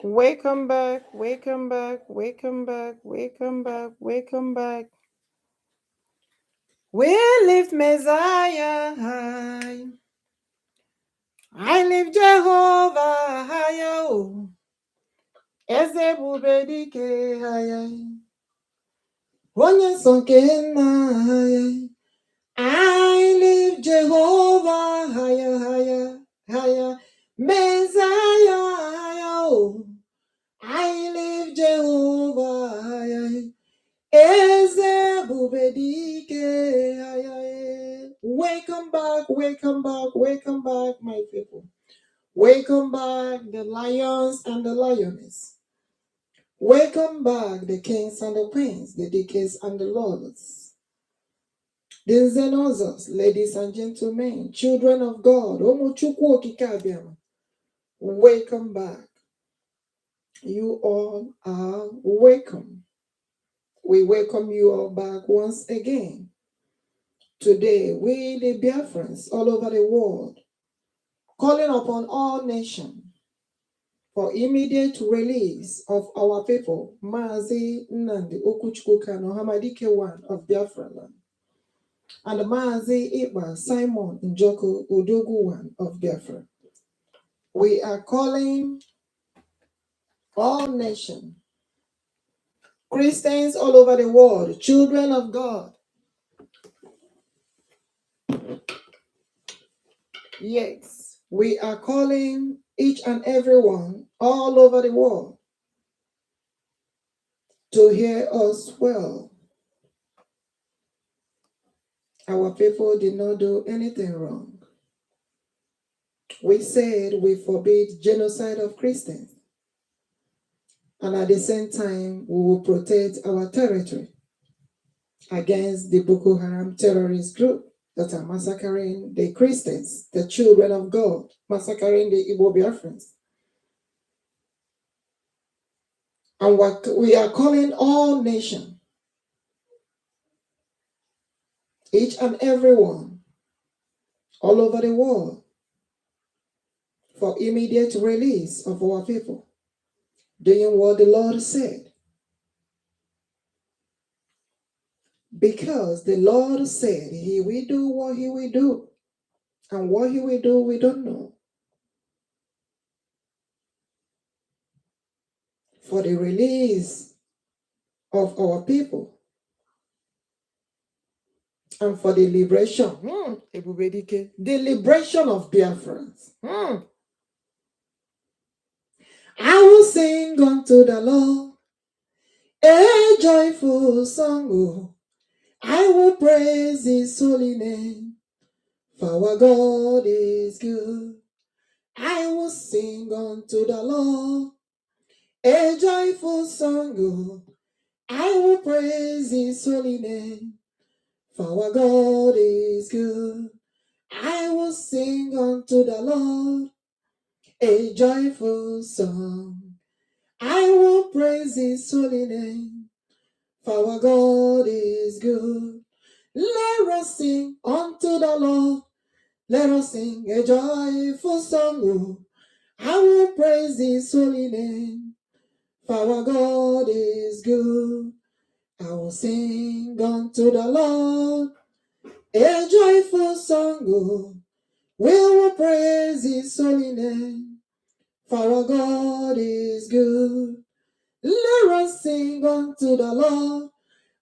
Welcome back, welcome back, welcome back, welcome back, welcome back. We lift Messiah high. I lift Jehovah higher. Oh. Ebubedike higher. Onye sonke higher. I lift Jehovah higher, higher, higher. Messiah higher. Oh. I lift Jehovah higher. Welcome back, welcome back, welcome back, my people. Welcome back, the lions and the lioness. Welcome back, the kings and the queens, the decades and the lords. The Zenozos, ladies and gentlemen, children of God, Chukwuokikeabiam. Welcome back. You all are welcome. We welcome you all back once again. Today, we, the Biafrans all over the world, calling upon all nations for immediate release of our people, Mazi Nnamdi, Kanu, OHAMADIKE 1 of BiafraLand, and Mazi Ekpa, Simon Njoku, ODOGWU 1 of Biafra. We are calling all nations, Christians all over the world, children of God. Yes, we are calling each and every one all over the world to hear us well. Our people did not do anything wrong. We said we forbid genocide of Christians. And at the same time, we will protect our territory against the bokoharam terrorist group that are massacring the Christians, the children of God, massacring the Igbo Biafrans. And what we are calling all nations, each and every one, all over the world, for immediate release of our people, doing what the Lord said. Because the Lord said he will do what he will do. And what he will do, we don't know. For the release of our people. And for the liberation. Ebubedike. The liberation of Biafrans. I will sing unto the Lord a joyful song. Oh, I will praise his holy name. For our God is good. I will sing unto the Lord a joyful song. Oh, I will praise his holy name. For our God is good. I will sing unto the Lord a joyful song. I will praise his holy name. For our God is good. Let us sing unto the Lord. Let us sing a joyful song. Oh, I will praise his holy name. For our God is good. I will sing unto the Lord a joyful song. Oh, we will praise his holy name. For our God is good. Let us sing unto the Lord.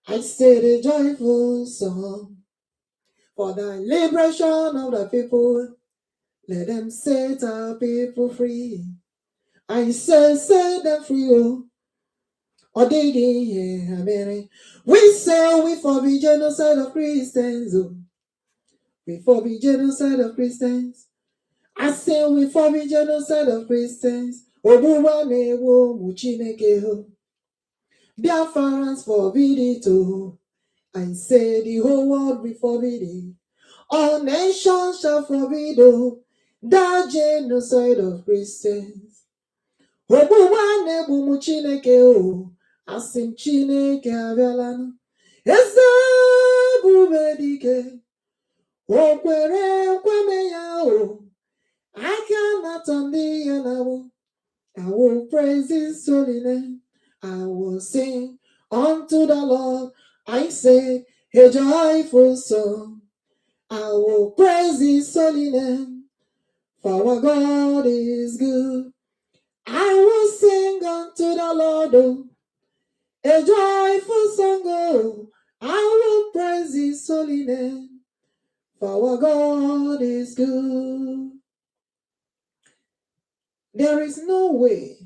I said a joyful song. For the liberation of the people. Let them set our people free. I said, set them free. Oh, or they didn't hear me. We say we forbid genocide of Christians. Oh, we forbid genocide of Christians. I say we forbid genocide of Christians. Biafrans forbid it. Oh, I say the whole world will forbid it. All nations shall forbid. Oh, that genocide of Christians. Asim Chineke abiala. Ebubedike. Okwere kweme ya o. Aka nata ndị ya na wo. I will praise his holy name. I will sing unto the Lord. I say a joyful song. I will praise his holy name. For our God is good. I will sing unto the Lord, oh, a joyful song, oh. I will praise his holy name. For our God is good. There is no way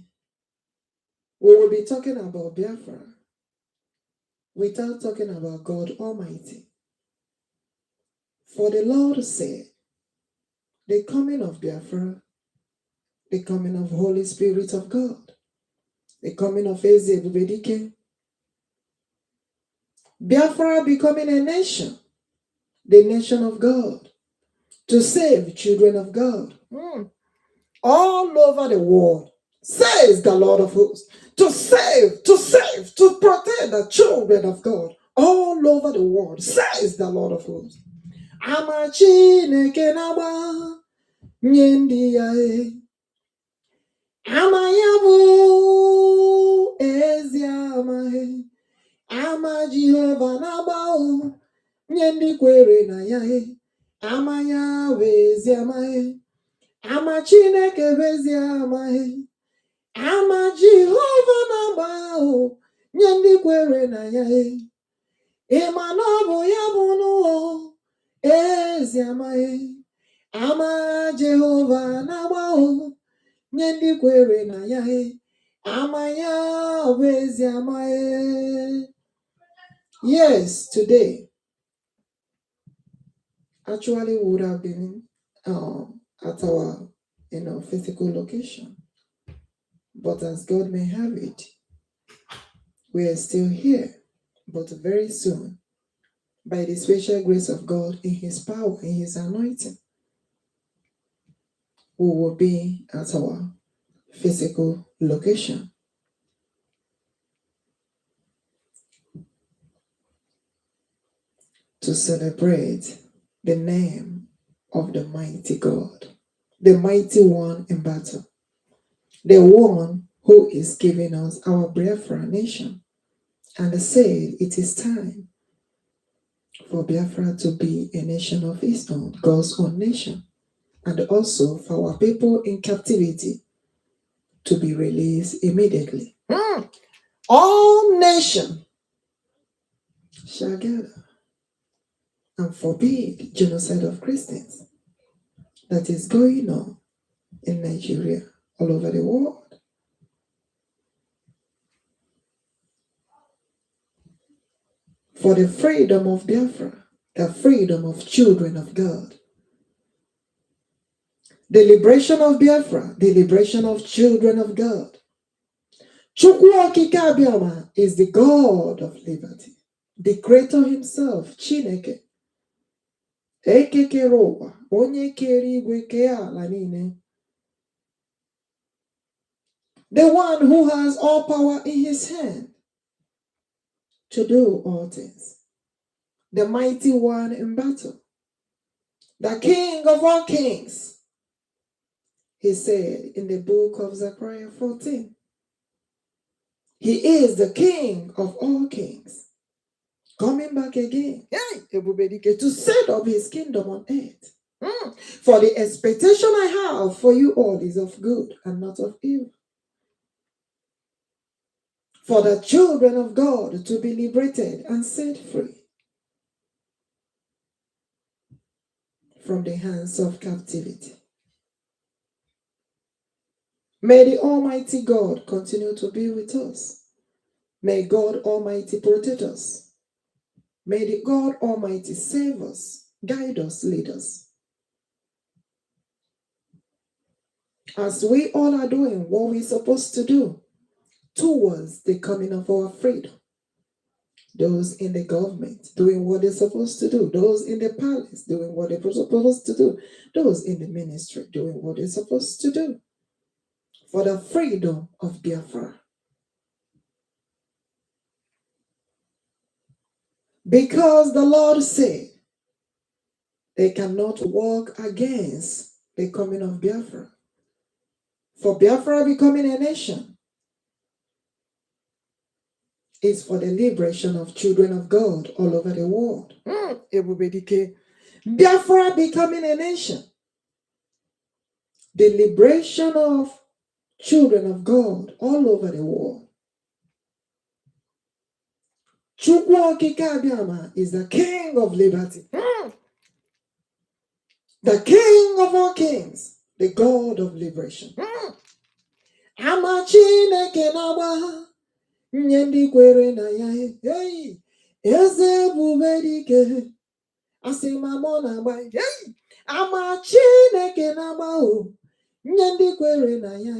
we will be talking about Biafra without talking about God Almighty. For the Lord said, the coming of Biafra, the coming of Holy Spirit of God, the coming of ebubedike, Biafra becoming a nation, the nation of God, to save children of God all over the world, says the Lord of hosts, to save, to protect the children of God all over the world, says the Lord of hosts. Ama Chineke na-agba nye ndị ya ama ya bụ ezi ama ama Jehova na-agba nye ndị kwere na ya ama ya bụ ezi ama ama Chineke bụ ezi ama ama Jehova na-agba nye ndị kwere na ya ịma na ọ bụ ya bụ n'ụwa ezi ama ama Jehova na-agba nye ndị kwere na ya ama ya bụ ezi ama Yes, today actually would have been at our physical location, but as God may have it, we are still here. But very soon, by the special grace of God, in his power, in his anointing, we will be at our physical location. To celebrate the name of the mighty God, the mighty one in battle, the one who is giving us our Biafra nation, and said it is time for Biafra to be a nation of its own, God's own nation, and also for our people in captivity to be released immediately. All nations shall gather and forbid genocide of Christians that is going on in Nigeria, all over the world. For the freedom of Biafra, the freedom of children of God, the liberation of Biafra, the liberation of children of God. Chukwuokikeabiama is the God of liberty, the Creator himself, Chineke. Ekekerowa, onye kere igwe kee ala niile. The one who has all power in his hand to do all things. The mighty one in battle. The King of all kings. He said in the book of Zechariah 14, he is the King of all kings. Coming back again, ebubedike, to set up his kingdom on earth. For the expectation I have for you all is of good and not of evil. For the children of God to be liberated and set free from the hands of captivity. May the Almighty God continue to be with us. May God Almighty protect us. May the God Almighty save us, guide us, lead us. As we all are doing what we're supposed to do towards the coming of our freedom. Those in the government doing what they're supposed to do. Those in the palace doing what they're supposed to do. Those in the ministry doing what they're supposed to do. For the freedom of Biafra. Because the Lord said they cannot walk against the coming of Biafra. for Biafra becoming a nation is for the liberation of children of God all over the world. Ebubedike. Biafra becoming a nation, the liberation of children of God all over the world. Chukwuokikeabiama is the king of liberty, the king of all kings, the God of liberation. Amachineke nagba nye ndị kwere na ya. Hey, eze ebubedike asị ma mụ na-agba. Hey, Amachineke nagba o nye ndị kwere na ya.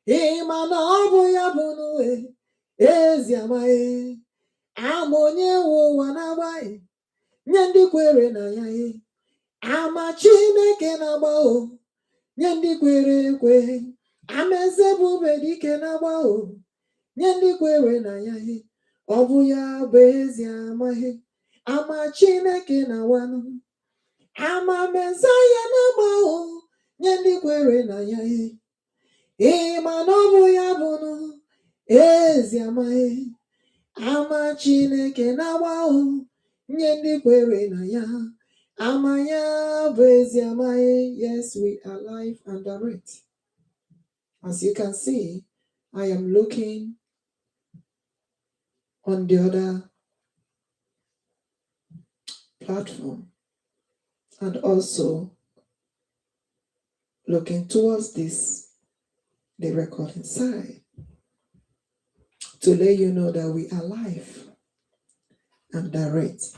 Ịma na ọ bụ ya bụ n'uwe ezi amaghị. Ama onye nwe ụwa na-agba nye ndị kwere na ya. Ama Chineke na-agba o nye ndị kwere ekwe. Ama eze ebubedike na-agba o nye ndị kwere na ya. Ọ bụ ya bụ ezi amaghị. Ama Chineke na-awanụ. Ama Mesaya na-agba o nye ndị kwere na ya. Ịma na ọ bụ ya bụ ezi amaghị. Ama Chineke na-agba o nye ndị kwere na ya. Ama ya bụ ezi amaghị. Yes, we are live and direct. As you can see, I am looking on the other platform and also looking towards the recording side, to let you know that we are live and direct,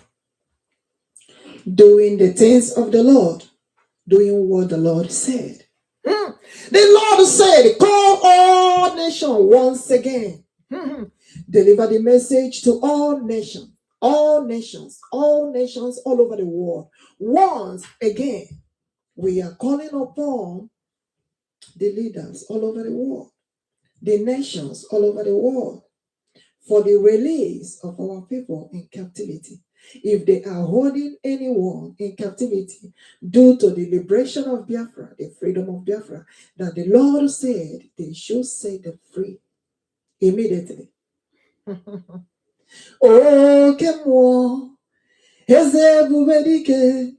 doing the things of the Lord, doing what the Lord said. The Lord said, call all nations once again. Deliver the message to all nations, all nations, all nations all over the world. Once again, we are calling upon the leaders all over the world, the nations all over the world, for the release of our people in captivity. If they are holding anyone in captivity due to the liberation of Biafra, the freedom of Biafra, that the Lord said they should set them free immediately. Oh, Kemo, eze ebubedike,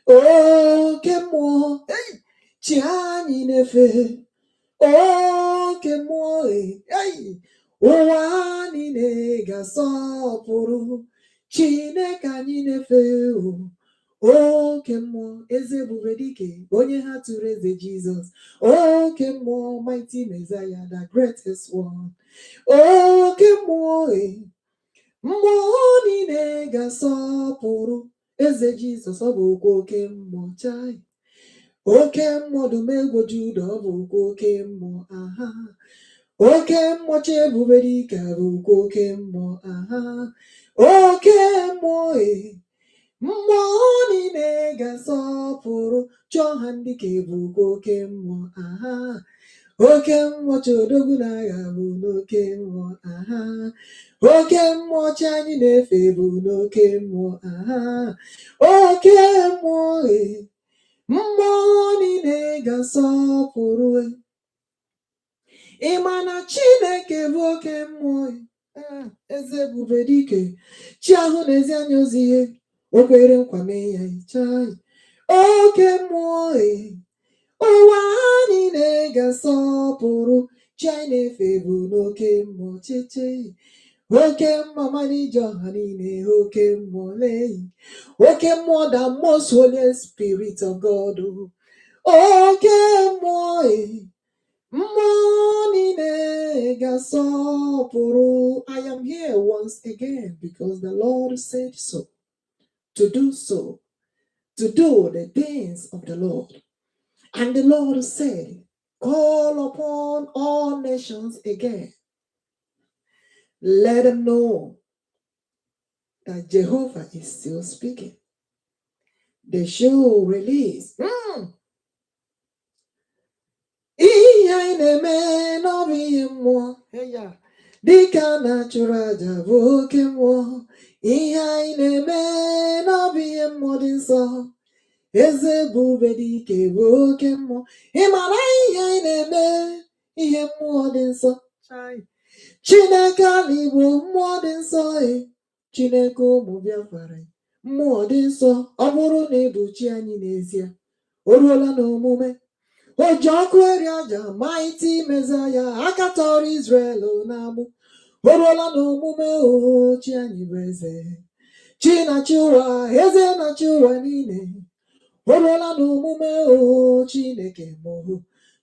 oh, Kemo, Chiani nefe, oh, Kemo, ụwa niile ga-asọpụrụ Chineke anyị na-efe oke mmụọ eze ebubedike onye ha tụrụ eze Jizọs, oke mmụọ mighty Messiah, the greatest one, oke mmụọ mmụọ niile ga-asọpụrụ eze Jizọs, ọ bụ oke mmụọ chai, oke mmụọ dumegwu Juda, ọ bụ oke mmụọ aha. Oke mmụọ ebubedike bụ oke mmụọ aha. Oke mmụọ mmụọ niile ga-asọpụrụ chọọ ha ndị ka bụ oke mmụọ aha. Oke mmụọ odogwu n'agha bụ n'oke mmụọ aha. Oke mmụọ chi anyị na-efe bụ n'oke mmụọ aha. Oke mmụọ mmụọ niile ga-asọpụrụ. Ịma na Chineke bụ oke mmụọ eze ebubedike, chi ahụ n'ezi anya ozi ihe, o kwere nkwa mee ya chai. Oke mmụọ ụwa niile ga-asọpụrụ chi anyị na-efe bụ n'oke mmụọ cheche. Oke mmụọ malije ọha niile, oke mmụọ leyi, oke mmụọ the most holy spirit of God, oke mmụọ mmụọ niile ga-asọpụrụ. I am here once again because the Lord said so, to do the things of the Lord. And the Lord said, call upon all nations again. Let them know that Jehovah is still speaking. They should release. Ihe anyị na-eme n'ọbụ ihe mmụọ, dịka na-achụrụ aja bụ oke mmụọ. Ihe anyị na-eme n'ọbụ ihe mmụọ dị nsọ, eze ebubedike bụ oke mmụọ. Ị mara ihe anyị na-eme, ihe mmụọ dị nsọ. Chineke ala Igbo, mmụọ dị nsọ. Chineke ụmụ Biafra, mmụọ dị nsọ. Ọ bụrụ na ịbụ chi anyị n'ezie, o ruola n'omume. O ji ọkụ eri aja, mighty Messiah, aka tọrọ Israel n'agbụ. O ruola n'omume, chi anyị bụ eze, chi na-achị ụwa, eze na-achị ụwa niile. O ruola n'omume, Chineke mụ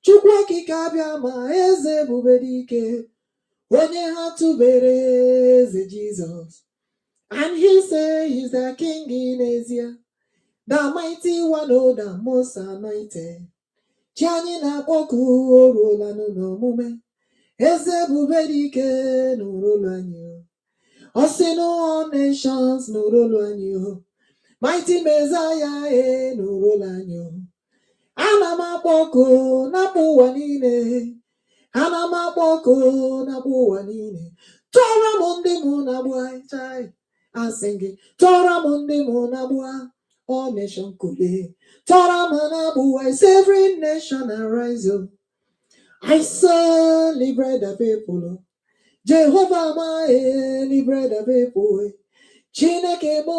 Chukwuokikeabiama, eze ebubedike, onye ha tụbere eze Jesus. And he say he's the king in Asia, the mighty one, the most anointed. Chi anyị na-akpọku, o ruola n'omume, eze ebubedike n'ụlọ anyị. Ọ sị na all nations n'ụlọ anyị. Mighty Messiah n'ụlọ anyị. Ana m akpọku n'akpụ ụwa niile. Ana m akpọku n'akpụ ụwa niile. Tọrọ m ndị mụ na-agbụ chai. Asị gị, tọrọ m ndị mụ na-agbụ all nation kule. Tọrọ m na-agbụ every nation arise. I say liberate the people. Jehovah my liberate the people. Chineke mo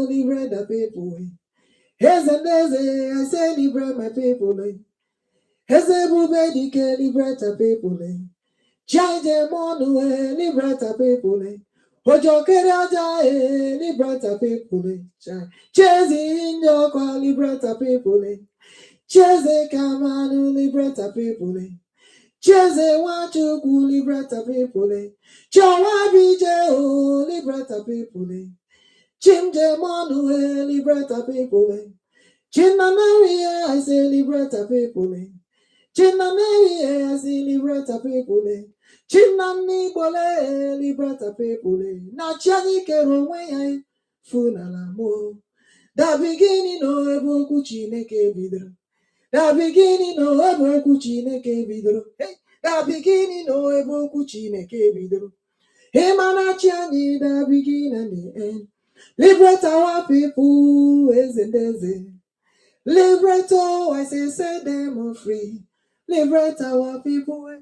liberate the people. Eze ndeze, I say liberate my people. Eze ebubedike liberate the people. Chaje monu liberate the people. Ojo kere aja liberate the people. Chezi Njoku liberate the people. Cheze Kanu liberate the people. Cheze Nwachukwu liberate the people. Chawabije liberate the people. Chimje Monu liberate the people. Chinameri, I say liberate the people. Chinameri, I say liberate the people. Chinani bole liberate the people. Na chani kero wenye funala mo. Da beginning no eboku Chineke bidro. Da beginning no eboku Chineke bidro. Hey, da beginning no eboku Chineke bidro. Hey mana chani da beginning and the end. Liberate our people, as and as. Liberate all, I say, set them free. Liberate our people.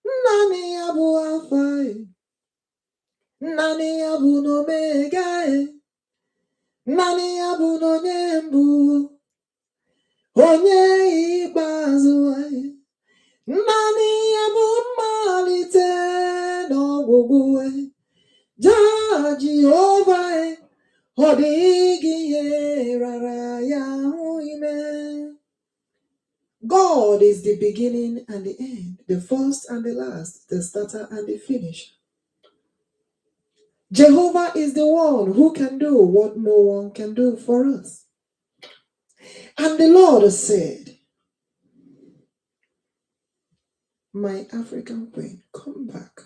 Nani abu alpha, nani abu no mega, nani abu no nembu, onye ibazu, nani abu malite no gugu, ja Jehovah. God is the beginning and the end, the first and the last, the starter and the finisher. Jehovah is the one who can do what no one can do for us. And the Lord said, my African queen, come back.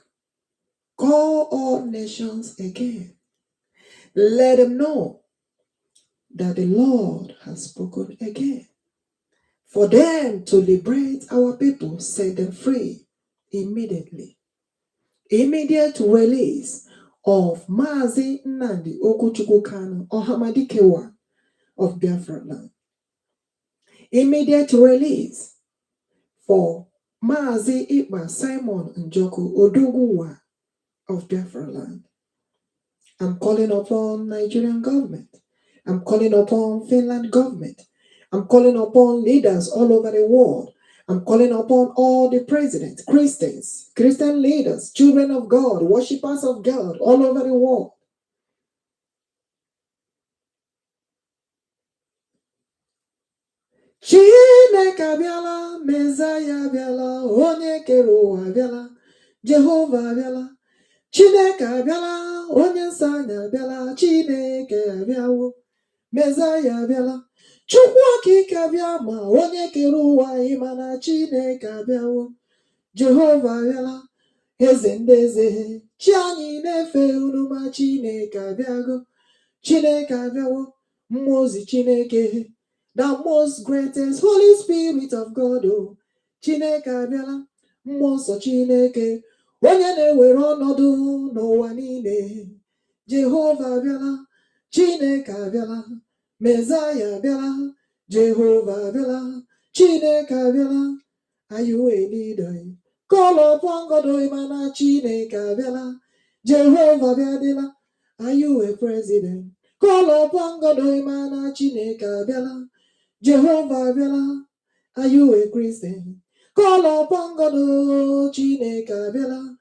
Call all nations again. Let them know that the Lord has spoken again. For them to liberate our people, set them free immediately. Immediate release of Mazi Nnamdi Kanu, OHAMADIKE of BiafraLand. Immediate release for Mazi Ekpa, Simon Njoku, ODOGWU of BiafraLand. I'm calling upon Nigerian government. I'm calling upon Finland government. I'm calling upon leaders all over the world. I'm calling upon all the presidents, Christians, Christian leaders, children of God, worshippers of God all over the world. Chineke abiala, Messiah abiala, onye kere ụwa abiala, Jehovah abiala. Chineke abiala, onye nsọ anyị abiala, Chineke abiawo, Messiah abiala. Chukwuokikeabiama, onye kere ụwa ịmana Chineke abiawo, Jehovah abiala, eze ndị eze, chi anyị na-efe unu ma Chineke abiago, Chineke abiawo, mmụọ ozi Chineke, the most greatest Holy Spirit of God, oh, Chineke abiala, mmụọ nsọ Chineke, onye na-ewere ọnọdụ n'ụwa niile, Jehovah abiala, Chineke abiala, Messiah Bella, Jehovah Bella, Chineke Bella. Are you a leader? Call upon God, Imana Chineke Bella, Jehovah Bella. Are you a president? Call upon God, Imana Chineke Bella, Jehovah Bella. Are you a Christian? Call upon God, Chineke Bella,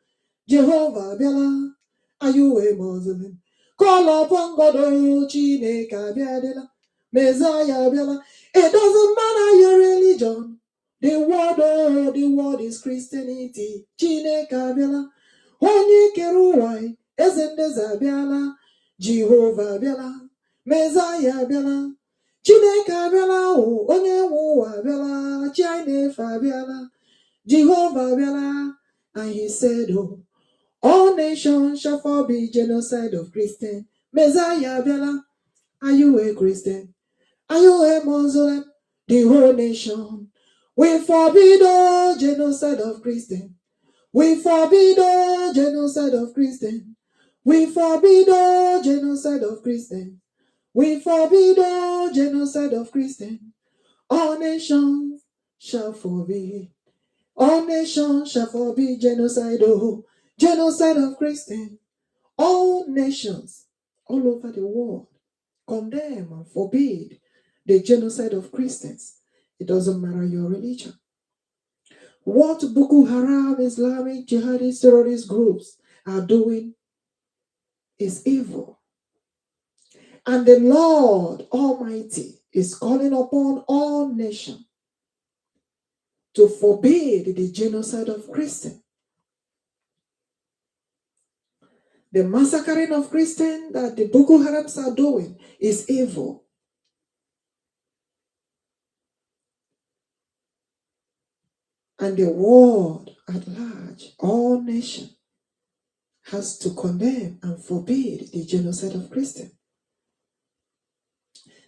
Jehovah Bella. Are you a Muslim? Call upon God, Chineke Bella, Messiah Bella. It doesn't matter your religion. The word is Christianity. Chineke Bella. Onye kere ụwa, eze ndeze abịala. Jehovah Bella, Messiah Bella. Chineke abịala, onye nwe ụwa abịala. Chi anyị na-efe abịala. Jehovah abịala. And he said, oh, all nations shall forbid genocide of Christians. Messiah abịala. Are you a Christian? Are you a Muslim? The whole nation. We forbid all genocide of Christians. We forbid all genocide of Christians. We forbid all genocide of Christians. We forbid all genocide of Christians. All nations shall forbid. All nations shall forbid genocide. Oh, genocide of Christians. All nations all over the world condemn and forbid the genocide of Christians. It doesn't matter your religion. What bokoharam, Islamic, jihadist, terrorist groups are doing is evil. And the Lord Almighty is calling upon all nations to forbid the genocide of Christians. The massacring of Christians that the Boko Harams are doing is evil. And the world at large, all nations, has to condemn and forbid the genocide of Christians.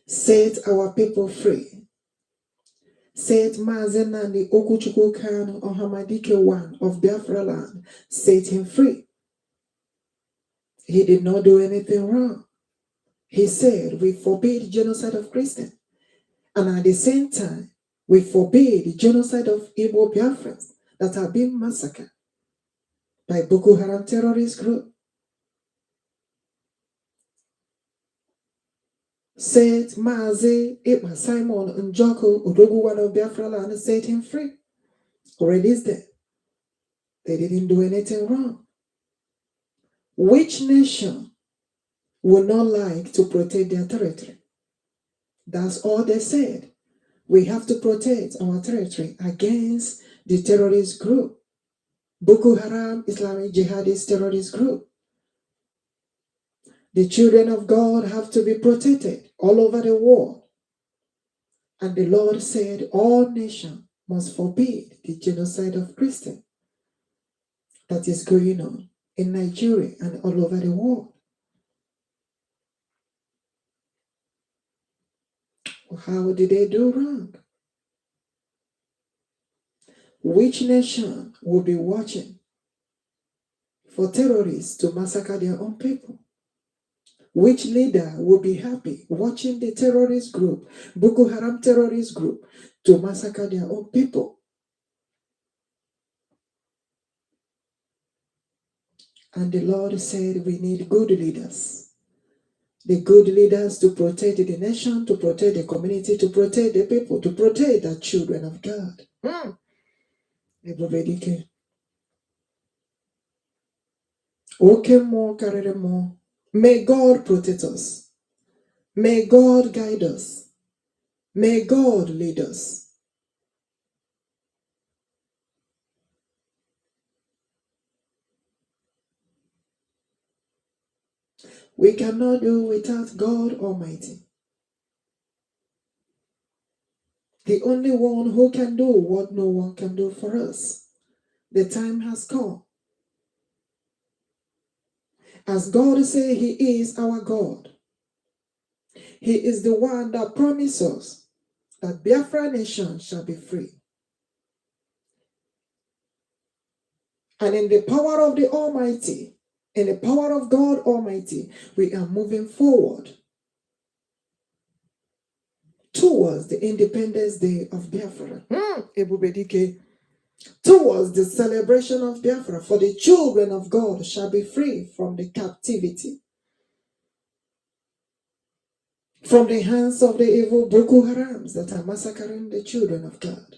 Set our people free. Set Mazi Nnamdi Kanu OHAMADIKE 1 of BiafraLand. Set him free. He did not do anything wrong. He said we forbid genocide of Christians. And at the same time, we forbid the genocide of Igbo Biafrans that are being massacred by Boko Haram terrorist group. Said Mazi Ekpa Simon Njoku, ODOGWU 1 of BiafraLand, set him free. Released them. They didn't do anything wrong. Which nation would not like to protect their territory? That's all they said. We have to protect our territory against the terrorist group. Boko Haram, Islamic jihadist terrorist group. The children of God have to be protected all over the world. And the Lord said all nations must forbid the genocide of Christians that is going on in Nigeria and all over the world. How did they do wrong? Which nation will be watching for terrorists to massacre their own people? Which leader will be happy watching the terrorist group, Boko Haram terrorist group, to massacre their own people? And the Lord said we need good leaders. The good leaders to protect the nation, to protect the community, to protect the people, to protect the children of God. Ebubedike. Okay, more, carry more. May God protect us. May God guide us. May God lead us. We cannot do without God Almighty. The only one who can do what no one can do for us. The time has come. As God said, He is our God. He is the one that promises that Biafra nation shall be free. And in the power of the Almighty, in the power of God Almighty, we are moving forward. towards the Independence Day of Biafra. Ebubedike. Towards the celebration of Biafra, for the children of God shall be free from the captivity, from the hands of the evil bokoharams that are massacring the children of God.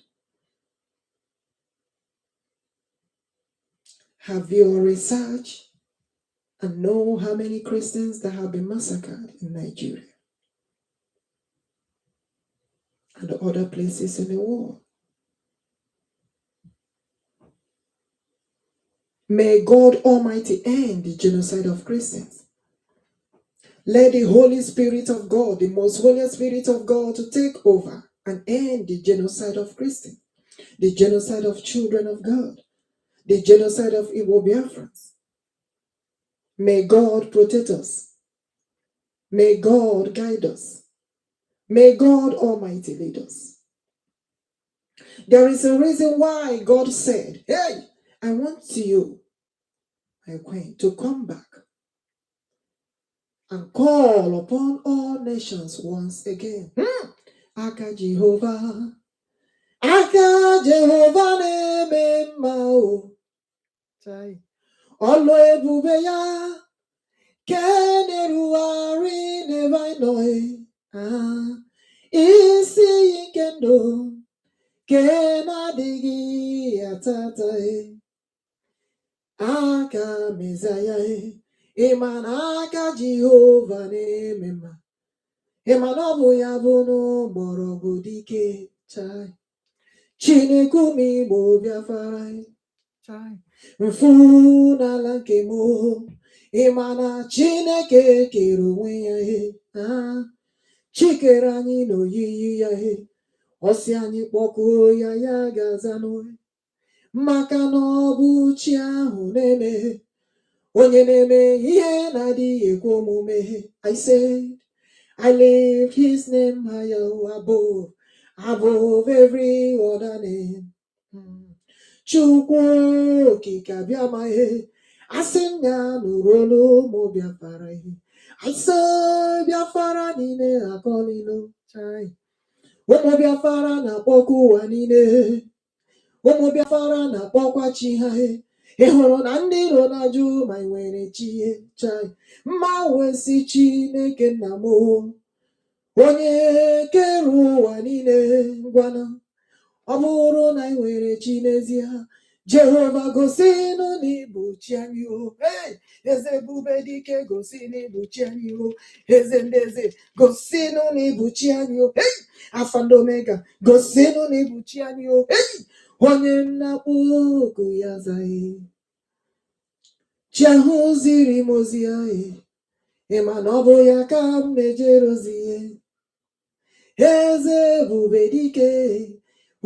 Have you researched and know how many Christians that have been massacred in Nigeria and other places in the world? May God Almighty end the genocide of Christians. Let the Holy Spirit of God, the most Holy Spirit of God, to take over and end the genocide of Christians, the genocide of children of God, the genocide of Igbo Biafrans. May God protect us. May God guide us. May God Almighty lead us. There is a reason why God said, hey, I want you, my queen, to come back and call upon all nations once again. Aka Jehovah na-eme mma o. Ọlụ ebube ya ke na-erugharị n'ebe anyị nọ. Isi ike ndụ ke na-adịghị atata. Aka Mesaya, ịma na aka Jehova na-eme mma. Ịma na ọ bụ ya bụ n'ụgbọrọgwụ dike. Chineke ụmụ Igbo Biafra, mfu n'ala nke m, ịma na Chineke kere onwe ya, chikere anyị n'oyiyi ya, ọ sị anyị kpọkuo ya, ya ga-aza n'oyi. Maka na ọ bụ chi ahụ na-eme, onye na-eme ihe na-adịghị ekwe omume. I said, I lift his name higher above every other name. Chukwuokikeabiama, asị m ya nụrụ olu ụmụ Biafra. I saw Biafra niile akọlilo. Ụmụ Biafra na-akpọku ụwa niile. Ụmụ Biafra na-akpọkwa chi ha. Ị hụrụ na ndị iro na-ajụ ma nwere chi mma wee sị Chineke nna m, onye kere ụwa niile, ngwana ọ bụrụ na ị nwere chi n'ezie, Jehova gosi na ịbụ chi anyị o. Eze ebubedike gosi na ịbụ chi anyị o. Eze ndị eze gosi na ịbụ chi anyị o. Alpha and Omega gosi na ịbụ chi anyị o. Onye nnakpọ oku ya zaghị, chi ahụ ziri m ozi ya, ịma na ọ bụ ya ka m na-ejere ozi ya. Eze ebubedike,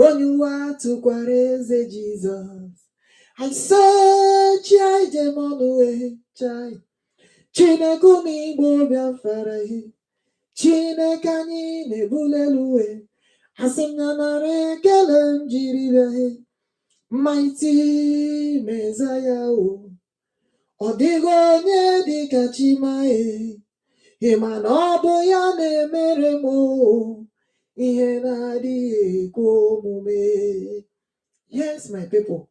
onye ụwa tụkwara eze Jizọs. I saw chi ije mọnụ Chineke ụmụ Igbo Biafra, Chineke anyị na-ebuli elu asị m ya nara ekele m jiri bịa. Mighty Messiah o, ọ dịghị onye dịka Chima, ịma na ọ bụ ya na-emere m ihe na-adịghị ekwe omume. Yes, my people,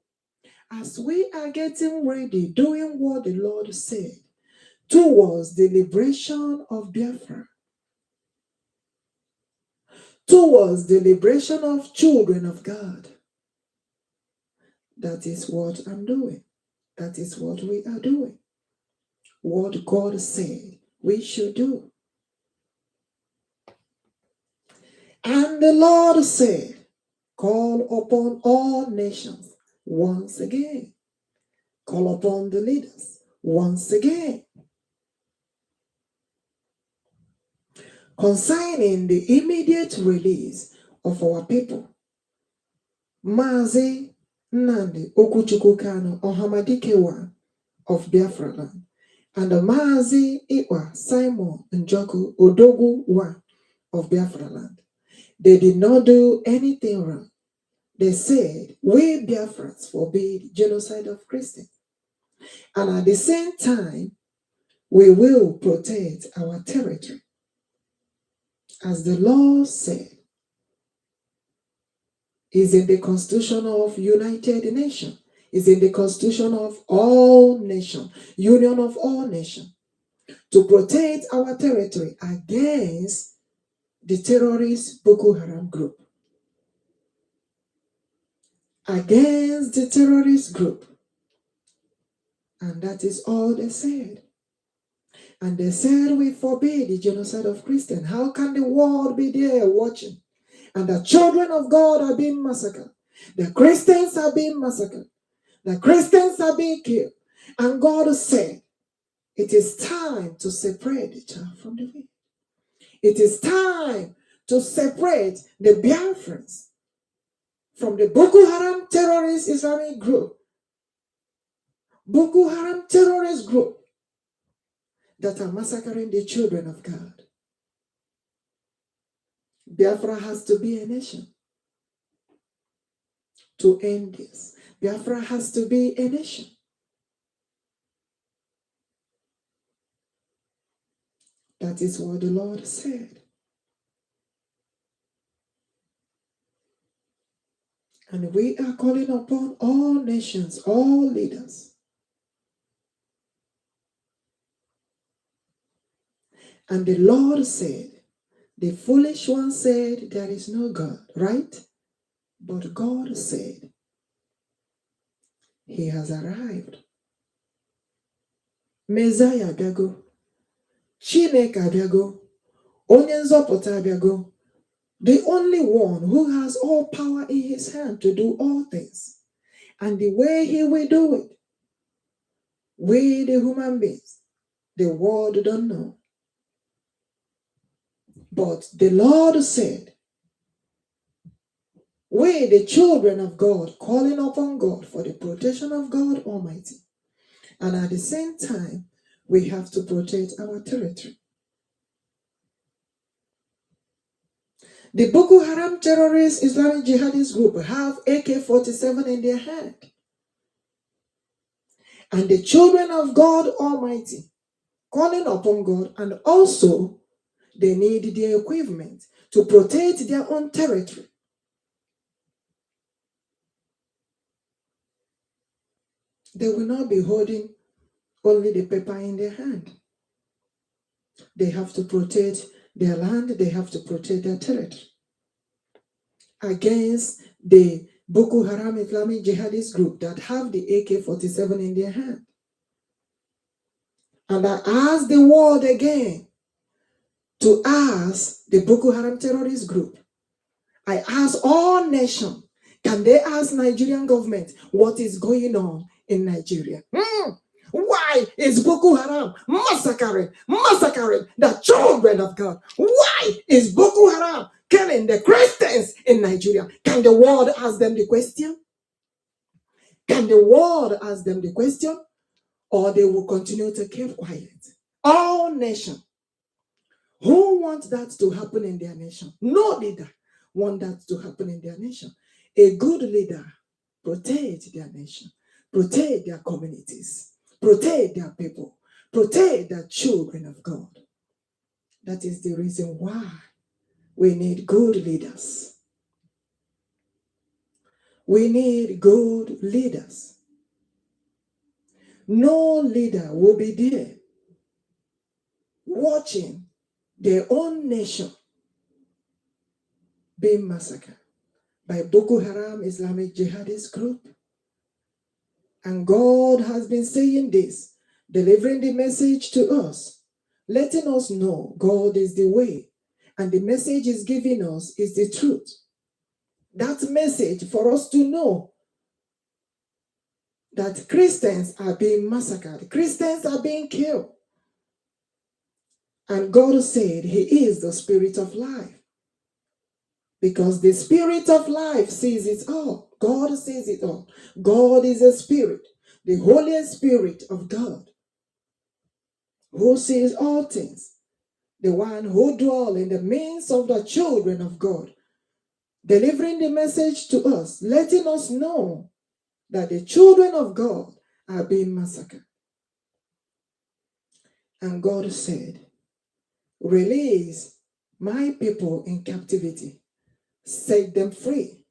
as we are getting ready, doing what the Lord said towards the liberation of Biafra, towards the liberation of children of God, that is what I'm doing. That is what we are doing. What God said we should do. And the Lord said, call upon all nations once again. Call upon the leaders once again. Concerning the immediate release of our people, Mazi Nnamdi Kanu OHAMADIKE of BiafraLand, and Mazi Ekpa Simon Njoku ODOGWU of BiafraLand. They did not do anything wrong. They said, we Biafrans forbid genocide of Christians. And at the same time, we will protect our territory. as the law said, is in the Constitution of United Nations, is in the Constitution of all nations, Union of all nations, to protect our territory against the terrorist Boko Haram group. Against the terrorist group. And that is all they said. And they said, we forbid the genocide of Christians. How can the world be there watching? And the children of God are being massacred. The Christians are being massacred. The Christians are being killed. And God said, it is time to separate the chaff from the wheat. It is time to separate the Biafrans from the Boko Haram terrorist Islamic group. Boko Haram terrorist group that are massacring the children of God. Biafra has to be a nation to end this. Biafra has to be a nation. That is what the Lord said. And we are calling upon all nations, all leaders. And the Lord said, the foolish one said, there is no God, right? But God said, he has arrived. Messiah abịago. Chineke abịago. Onye nzọpụta abịago. The only one who has all power in his hand to do all things. And the way he will do it, we the human beings, the world don't know. But the Lord said, we the children of God, calling upon God for the protection of God Almighty. And at the same time, we have to protect our territory. The Boko Haram terrorist Islamic jihadist group have AK-47 in their hand. And the children of God Almighty, calling upon God, and also they need the equipment to protect their own territory. They will not be holding only the paper in their hand. They have to protect their land, they have to protect their territory against the Boko Haram Islamic jihadist group that have the AK-47 in their hand. And I ask the world again to ask the Boko Haram terrorist group. I ask all nations, can they ask Nigerian government what is going on in Nigeria? Why is Boko Haram massacring the children of God? Why is Boko Haram killing the Christians in Nigeria? Can the world ask them the question? Can the world ask them the question? Or they will continue to keep quiet? All nations. Who wants that to happen in their nation? No leader wants that to happen in their nation. A good leader protect their nation, protect their communities, protect their people, protect the children of God. That is the reason why we need good leaders. We need good leaders. No leader will be there watching their own nation being massacred by Boko Haram Islamic jihadist group. And God has been saying this, delivering the message to us, letting us know God is the way, and the message is giving us is the truth. That message for us to know that Christians are being massacred, Christians are being killed. And God said he is the spirit of life. Because the spirit of life sees it all. God sees it all. God is a spirit, the Holy Spirit of God, who sees all things, the one who dwells in the midst of the children of God, delivering the message to us, letting us know that the children of God are being massacred. And God said, release my people in captivity. Set them free.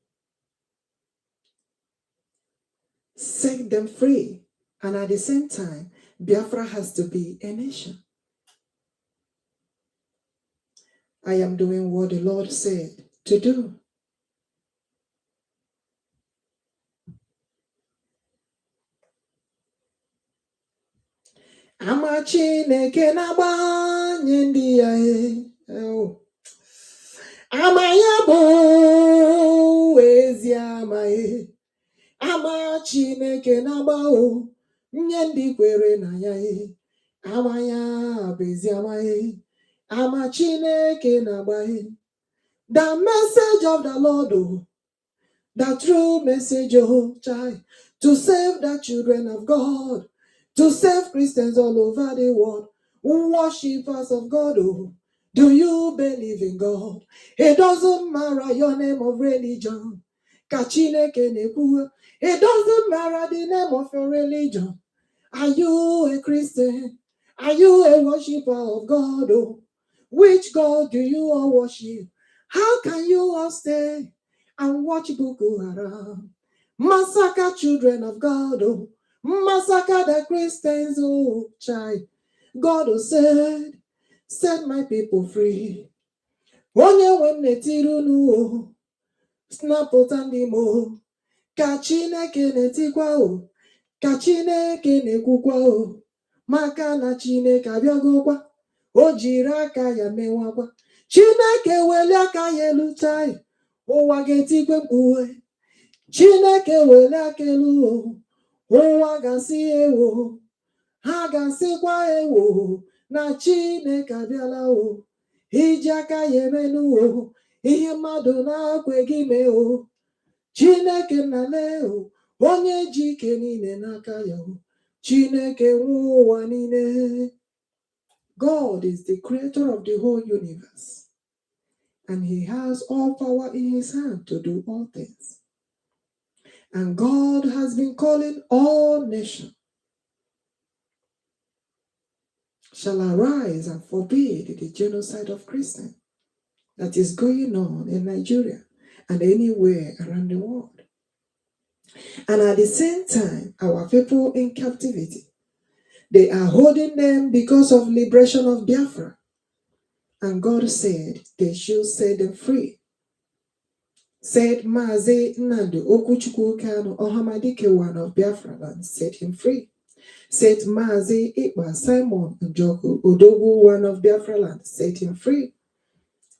Set them free. And at the same time, Biafra has to be a nation. I am doing what the Lord said to do. Ama Chineke na-agbanye ndị ya ama ya bụ ezi ama ama Chineke na-agba nye ndị kwere na ya ama ya bụ ezi ama Chineke na-agba the message of the Lord, the true message, child, to save the children of God, to save Christians all over the world, worshippers of God. Do you believe in God? It doesn't matter your name of religion. It doesn't matter the name of your religion. Are you a Christian? Are you a worshipper of God? Which God do you all worship? How can you all stay and watch bokoharam massacre children of God? Massacre the Christians, child. God said, set my people free. Onye when netirunu snap utandimo ka Chineke netikwa ka Chineke nekwukwa maka na Chineke abịagokwa o jiri aka ya mewakwa Chineke weli aka ya elu chai ụwa ga-etikwe mkpughe Chineke weli aka elu ụwa ga-asị ewo ha ga-asịkwa ewo na Chineke abịala iji aka ya emenu ihe mmadụ na-akweghị mee Chineke nna onye ji ike niile n'aka ya Chineke nwe ụwa niile. God is the creator of the whole universe, and he has all power in his hand to do all things. And God has been calling all nations shall arise and forbid the genocide of Christians that is going on in Nigeria and anywhere around the world. And at the same time, our people in captivity, they are holding them because of liberation of Biafra. And God said they should set them free. Said Mazi Nnamdi, Chukwuokikeabiam, OHAMADIKE, one of BiafraLand, set him free. Said Mazi Ekpa, Simon Njoku, ODOGWU, one of BiafraLand, set him free.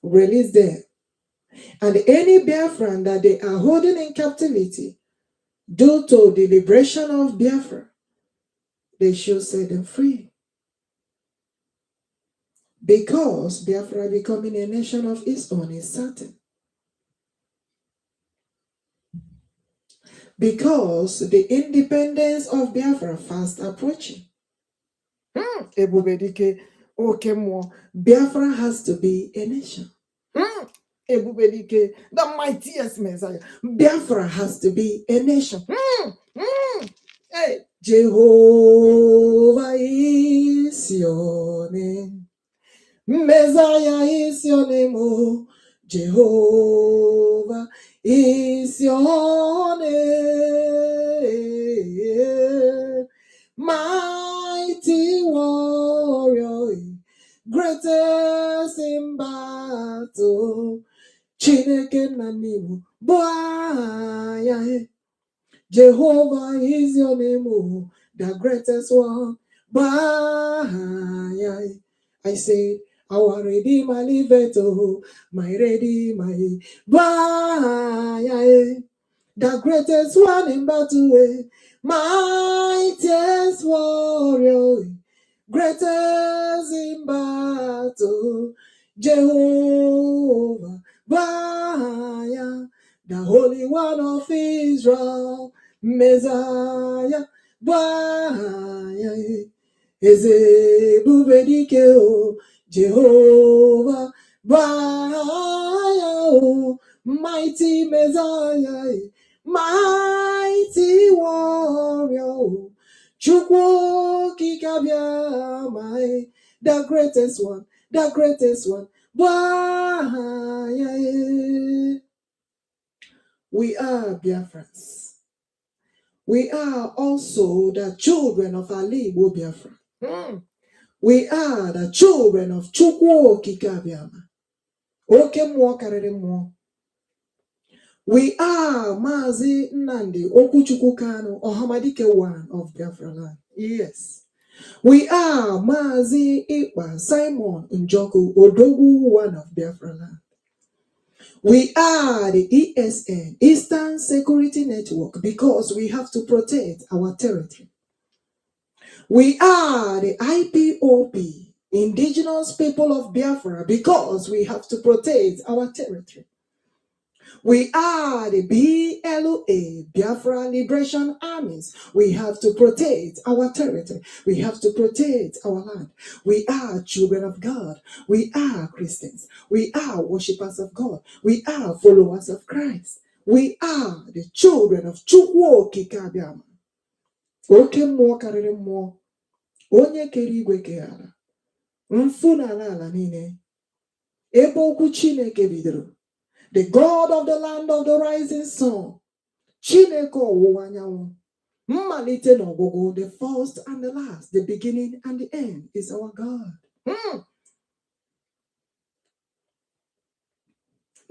Release them. And any Biafran that they are holding in captivity due to the liberation of Biafra, they should set them free. Because Biafra becoming a nation of its own is certain. Because the independence of Biafra fast approaching. Ebubedike, okemo, Biafra has to be a nation. Ebubedike, the mightiest Messiah. Biafra has to be a nation. Hey, Jehovah is your name. Messiah is your name. Oh, Jehovah is your name. Mighty warrior, greatest in battle. Chineke na nimu boya. Jehovah is your name, oh, the greatest one. Boya. I say, our Redeemer liveth, oh, my Redeemer. Boya. The greatest one in battle, mightiest warrior, greatest in battle, Jehovah, Baya, the Holy One of Israel, Messiah, Baya, is ebubedike, Jehovah, Baya, mighty Messiah, mighty warrior, Chukwuokikeabiam, the greatest one, We are Biafrans. We are also the children of Igbo Biafra. We are the children of Chukwuokikeabiama. Oke mmụọ karịrị mmụọ. We are Mazi Nnamdi, Okuchukwu Kanu, OHAMADIKE one of BiafraLand. Yes. We are Mazi Ekpa, Simon Njoku, ODOGWU one of BiafraLand. We are the ESN, Eastern Security Network, because we have to protect our territory. We are the IPOP, Indigenous People of Biafra, because we have to protect our territory. We are the BLOA, Biafra Liberation Armies. We have to protect our territory. We have to protect our land. We are children of God. We are Christians. We are worshippers of God. We are followers of Christ. We are the children of Chukwuokikeabiam. Oke mmụọ karịrị mmụọ, onye kere igwe keghara, mfu n'ala ala niile, ebe okwu Chineke bidoro. The God of the land of the rising sun, Chineke ọwụwa anyanwụ, mmalite na ọgwụgwụ, the first and the last, the beginning and the end is our God.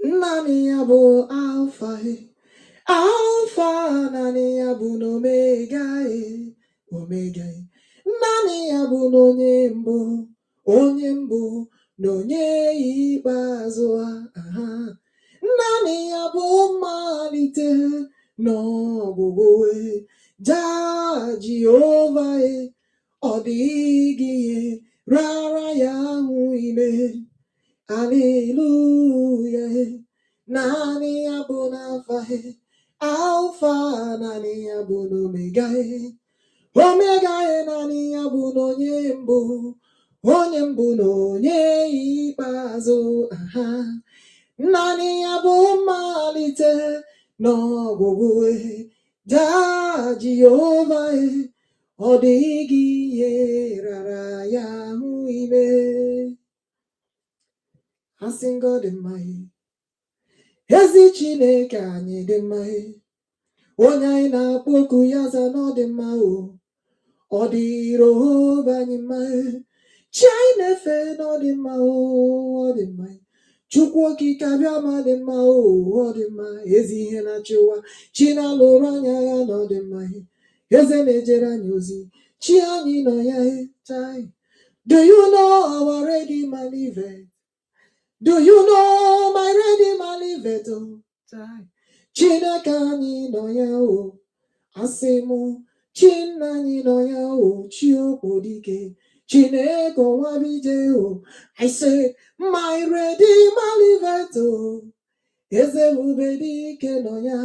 Nani ya bụ Alpha, Alpha nani ya bụ n'Omega, Omega. Nani ya bụ n'onye mbụ na onye ikpeazụ ha. Nani ya bụ mmalite n'ọgwụgwụ, Jehova, ọ dịghị ihe rara ya ahụ ime. Hallelujah. Nani ya bụ n'Alpha, Alpha nani ya bụ n'Omega, Omega nani ya bụ n'onye mbụ na onye ikpeazụ ha. Nani ya bụ mmalite n'ọgwụgwụ, Jehova, ọ dịghị ihe rara ya ahụ ime. Asị God dị mma, ezi Chineke anyị dị mma, onye anyị na-akpọ oku ya za na ọ dị mma, ọ dịrị Jehova anyị mma, chi anyị na-efe na ọ dị mma, ọ dị mma. Chukwuokikeabiama dị mma, ọ dị mma. Ezi ihe na-achị ụwa, chi na-alụrụ anya ya na ọ dị mma, eze na-ejere anyị ozi, chi anyị nọ ya. Do you know our Redeemer liveth? Do you know my Redeemer liveth? Chineke anyị nọ ya, asị mụ, chi nna anyị nọ ya, chi okpodike, Chineke ọnwa bije. I say, my Redeemer liveth, eze ebubedike nọ ya,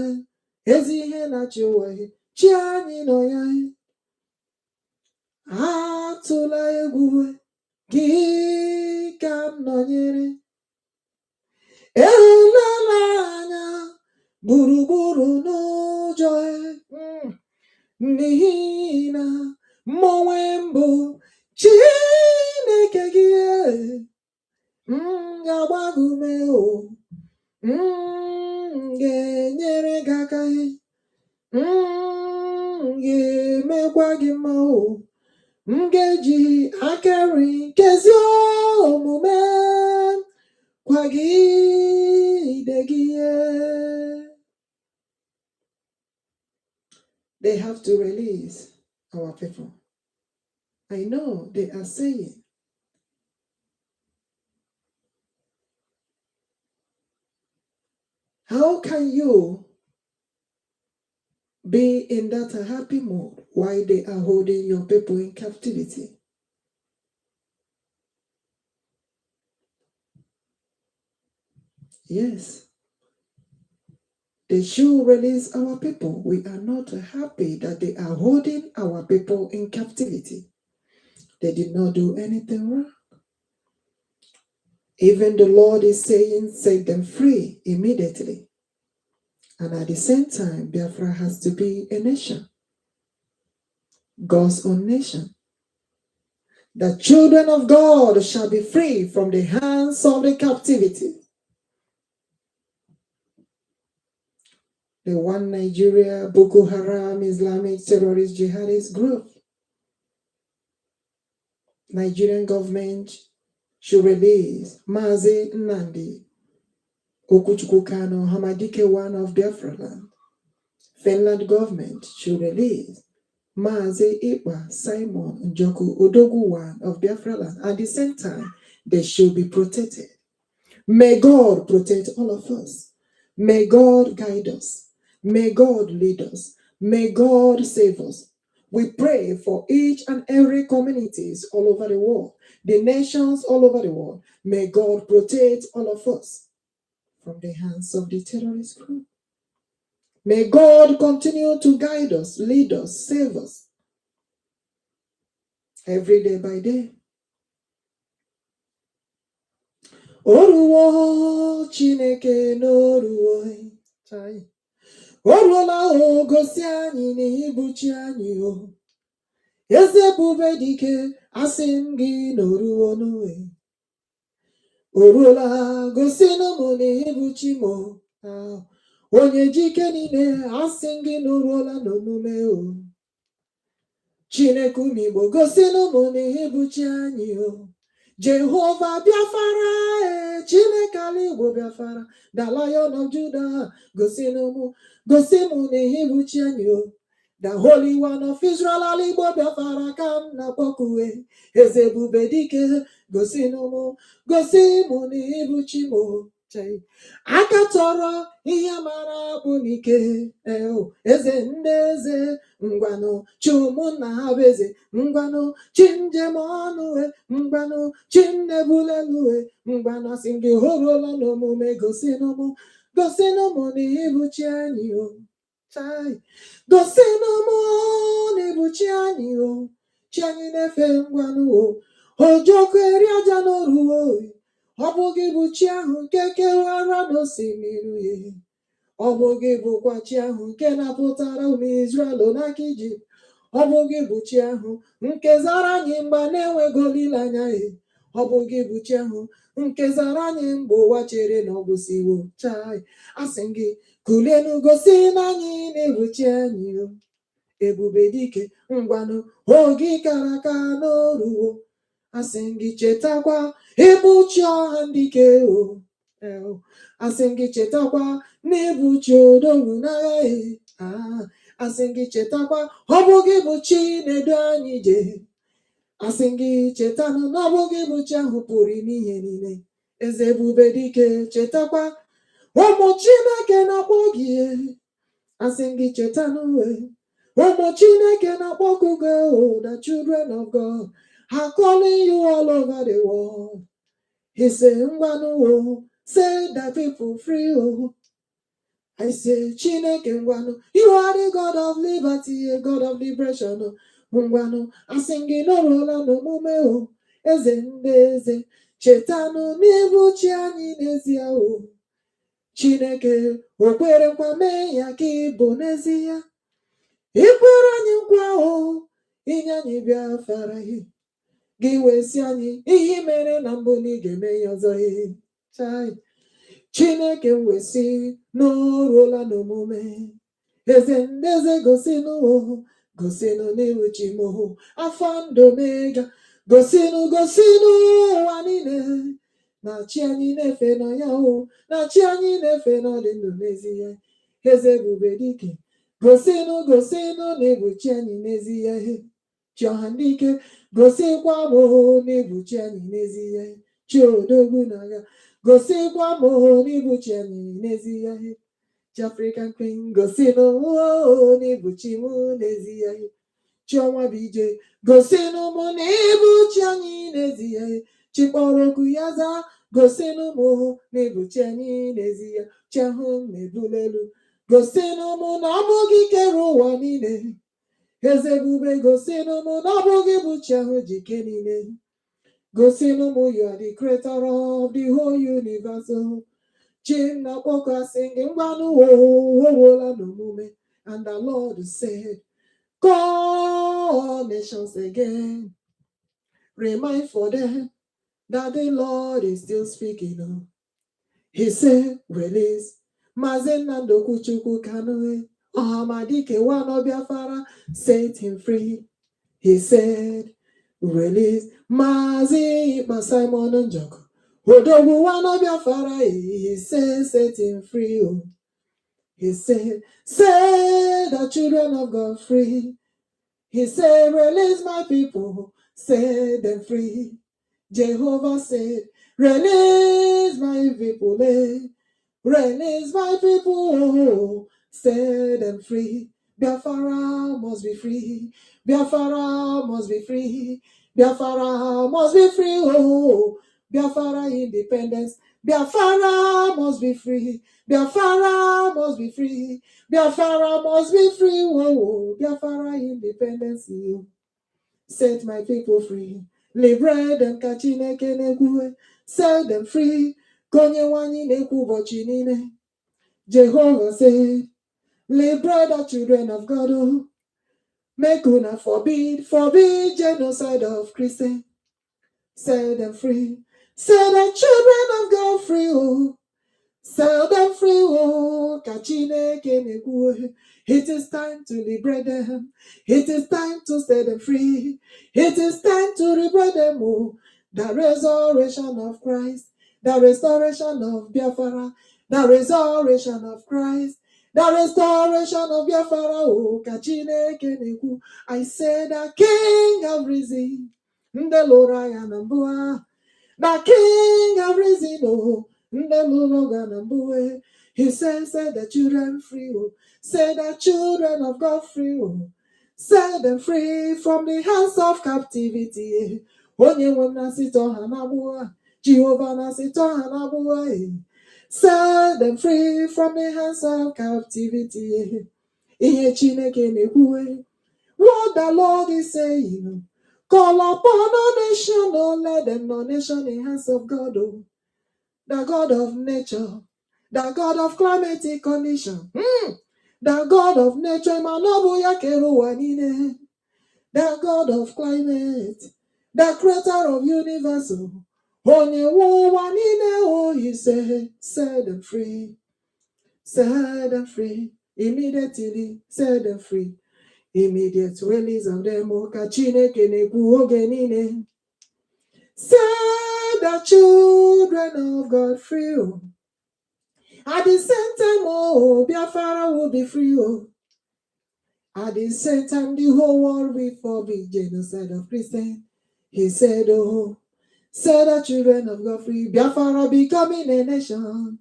ezi ihe na-achị ụwa, chi anyị nọ ya. Atụla egwu, gị ka m nọnyere, elela anya gburugburu n'ụjọ, n'ihi na mụ onwe m bụ Chineke gị, ga-agba gị ume, ga-enyere gị aka, ga-emekwa gị mma, ga-eji aka nri nke ezi omume kwagide gị. They have to release our people. I know they are saying, how can you be in that happy mood while they are holding your people in captivity? Yes, they should release our people. We are not happy that they are holding our people in captivity. They did not do anything wrong. Even the Lord is saying, set them free immediately. And at the same time, Biafra has to be a nation, God's own nation. The children of God shall be free from the hands of the captivity. The one Nigeria bokoharam Islamic terrorist jihadist group. Nigerian government should release Mazi Nnamdi, Kanu, OHAMADIKE one of BiafraLand. Finland government should release Mazi Ekpa, Simon, Njoku, ODOGWU one of BiafraLand. At the same time, they should be protected. May God protect all of us. May God guide us. May God lead us. May God save us. We pray for each and every communities all over the world, the nations all over the world. May God protect all of us from the hands of the terrorist group. May God continue to guide us, lead us, save us every day by day. Oruwo Chineke n'oruwo chai. Oruola o gosi anyị n'ibuchi anyị o. Eze ebubedike asị m gị n'oruwo n'uwe. Oruola gosi n'ụmụ n'ibuchi mo. Onye jike niile asị m gị n'oruola n'omume o. Chineke Igbo gosi n'ụmụ n'ibuchi anyị o. Jehovah Biafra, Chineke Igbo Biafra, the Lion of Judah, Gosimu Nehibuchi anyo, the Holy One of Israel, Igbo Biafra, Kam Napokue, Ezebubedike, Gosimu Nehibuchi mo. Akatoro Iyamara Bunike, Eze Ndeze, Ngwano, Chumuna Habeze, Ngwano, Chinjemonu, Ngwano, Chinnebulelue, Ngwano, Singi Horola no Mume, Gosinomu Nibuchianio, Chai, Gosinomu Nibuchianio, Chianinefe Ngwano, Ojoku Eriaja no Ruo. Ọbụghị bụ chi ahụ nke kewara n'osimiri. Ọbụghị bụkwa chi ahụ nke napụtara ụmụ Izrel n'aka Ijipt. Ọbụghị bụ chi ahụ nke zara anyị mgbe na-enweghị olileanya. Ọbụghị bụ chi ahụ nke zara anyị mgbe ụwa chere na ọ gwụsịwo. Chai, asị gị kulienu gosi n'anyị na-ebu chi anyị. Ebubedike ngwanụ oge kara aka n'oruwo. Asị gị chetakwa ịbụchi OHAMADIKE o. Asị gị chetakwa n'ịbụchi odogwu n'agha. Asị gị chetakwa ọ bụghị bụ chi na-edu anyị je. Asị gị chetanụ na ọ bụghị bụ chi ahụ pụrụ ime ihe niile. Eze Ebubedike chetakwa ụmụ Chineke na-akpọ gị. Asị gị chetanụ ụmụ Chineke na-akpọku gị o, the children of God are calling you all over the world. He said, Ngwanu, set the people free. I say, Chineke Ngwanu, you are the God of liberty, a God of liberation. Ngwanu, I sing in Orola no Mumeo, Ezendeze, Chetano, Nibuchi ani Nezia. Chineke, Okwere Kwame Yaki Bonezia. Ikwere Nkwa, Inyani Biafra. Gị wesi anyị ihe mere na mbụ na ị ga-eme ya ọzọ. Chai, Chineke wesi n'oruola n'omume. Eze ndeze gosinu n'iwuchi mo. Alpha and Omega gosinu ụwa niile. Na chi anyị na-efe nọ ya o. Na chi anyị na-efe nọ dị ndụ n'ezie. Eze Ebubedike gosinu n'iwuchi anyị n'ezie. Chi OHAMADIKE gosikwa mo n'ibuchi anyị n'ezie. Chi odogwu n'agha gosikwa mo n'ibuchi anyị n'ezie. Chi African Queen gosinu n'ibuchi mu n'ezie. Chi ọnwa bije gosinu mo n'ibuchi anyị n'ezie. Chi kpọrọkụ ya za gosinu mo n'ibuchi anyị n'ezie. Chi ahụ na-ebulelu gosinu mo na ọ bụghị kere ụwa niile. Eze Ebube gosinu mo na ọ bụghị bụ chi ahụ jike niile. Gosinu mo, you are the creator of the whole universe. Chi na-akpọkọ asị gị ngwanụ owola n'omume. And the Lord said, call nations again. remind for them that the Lord is still speaking. He said, release Mazi Nnamdi Kanu, OHAMADIKE one of Biafra, set him free. He said, release Mazi Ekpa Simon Njoku, ODOGWU one of Biafra. He said, set him free. He said, set the children of God free. He said, release my people, set them free. Jehovah said, release my people, release my people, set them free. Biafra must be free. Biafra must be free. Biafra must be free. Oh, Biafra independence. Biafra must be free. Biafra must be free. Biafra must be free. Oh, Biafra independence. Set my people free. Liberate them, Kachineke negwe. Set them free. Konye wanyi neku bochinine. Jehovah said, liberate the children of God. Oh. Make una forbid genocide of Christians. Set them free. Set the children of God free. Oh. Set them free. Oh. Kachineke negwe. It is time to liberate them. It is time to set them free. It is time to liberate them. Oh, the resurrection of Christ, the restoration of Biafra, the resurrection of Christ, the restoration of Biafra. Oh, Kachineke neku. I said the King have risen. The Lord I am. The King have risen. Oh, the Lord I am. He said, set the children free. Oh. Set the children of God free. Oh. Set them free from the hands of captivity. Jehovah set them free from the hands of captivity. What the Lord is saying, call upon a nation, oh, let them know nation in the hands of God. Oh. The God of nature, the God of climatic condition, the God of nature, the God of climate, the creator of universe. He said, set them free, immediately set them free, immediate release of them. Set the children of God free. At the same time, oh, Biafra will be free. Oh. At the same time, the whole world will forbid genocide of Christians. He said, oh, set the children of God free. Biafra becoming a nation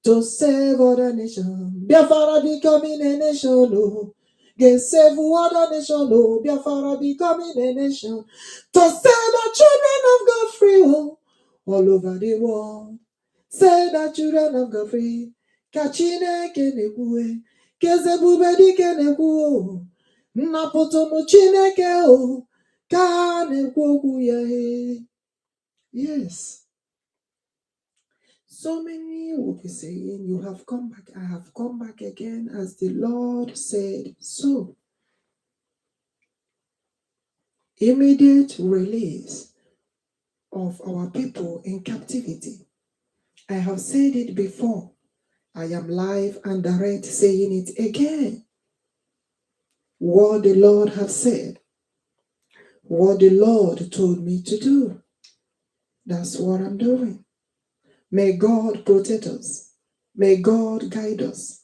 to save other nations. Biafra becoming a nation, oh, get save other nation, oh. Biafra becoming a nation to set the children of God free, oh, all over the world. Set the children of God free. Kachineke nekwe, ebubedike nekwo, napotomu Chineke o, ka nekwo ya. Yes. So many will be saying, you have come back, I have come back again, as the Lord said so. Immediate release of our people in captivity. I have said it before. I am live and direct saying it again. What the Lord has said, what the Lord told me to do, that's what I'm doing. May God protect us. May God guide us.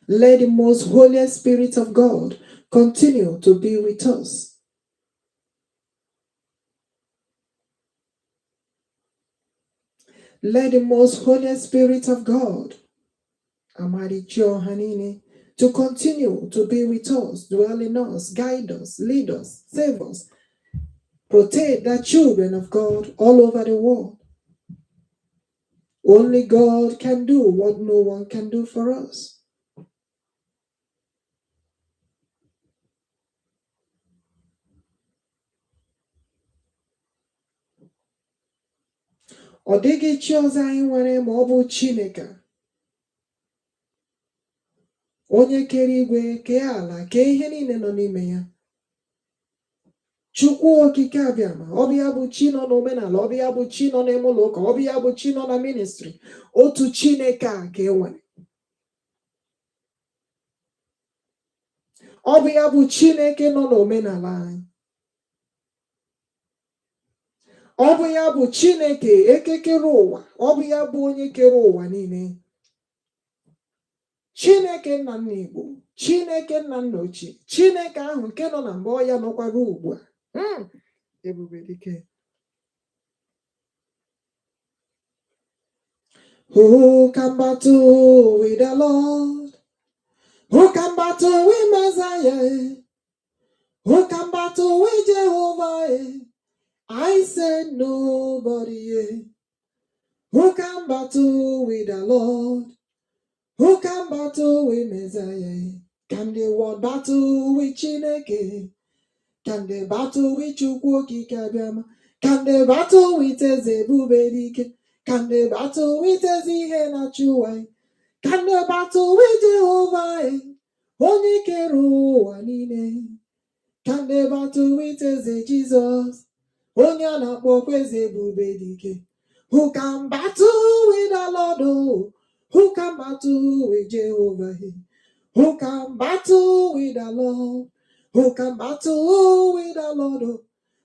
Let the most Holy Spirit of God continue to be with us. Let the most Holy Spirit of God, to continue to be with us, dwell in us, guide us, lead us, save us, protect the children of God all over the world. Only God can do what no one can do for us. Ọ dịghị chi ọzọ anyị nwere ma ọ bụ Chineke, onye kere igwe, kee ala, kee ihe niile nọ n'ime ya. Chukwuokikeabiam, ọbịa bụ chi nọ n'omenala, ọbịa bụ chi nọ n'ime ụlọ ụka, ọbịa bụ chi nọ na ministry. Otu Chineke a ka e nwere. Ọbịa bụ Chineke nọ n'omenala anyị. Ọ bụ ya bụ Chineke ekekere ụwa. Ọ bụ ya bụ onye kere ụwa niile. Chineke nna nna Igbo, Chineke nna nna ochie, Chineke ahụ nke nọ na mbụ ya nọkwara ugbu a. Ebubedike. Who can battle with the Lord? Who can battle with Messiah? Who can battle with Jehovah? I said nobody. Who can battle with the Lord? Who can battle with Messiah? Can the world battle with Chineke? Can they battle with Chukwuokikeabiam? Can they battle with ebubedike? Can they battle with Ihenachuwai? Can they battle with Jehovah? Onye kere ụwa niile. Can they battle with Jesus? Onye a na-akpọkwa ebubedike. Who can battle with the Lord? Oh, who can battle with Jehovah? Who can battle with the Lord? Who can battle with the Lord?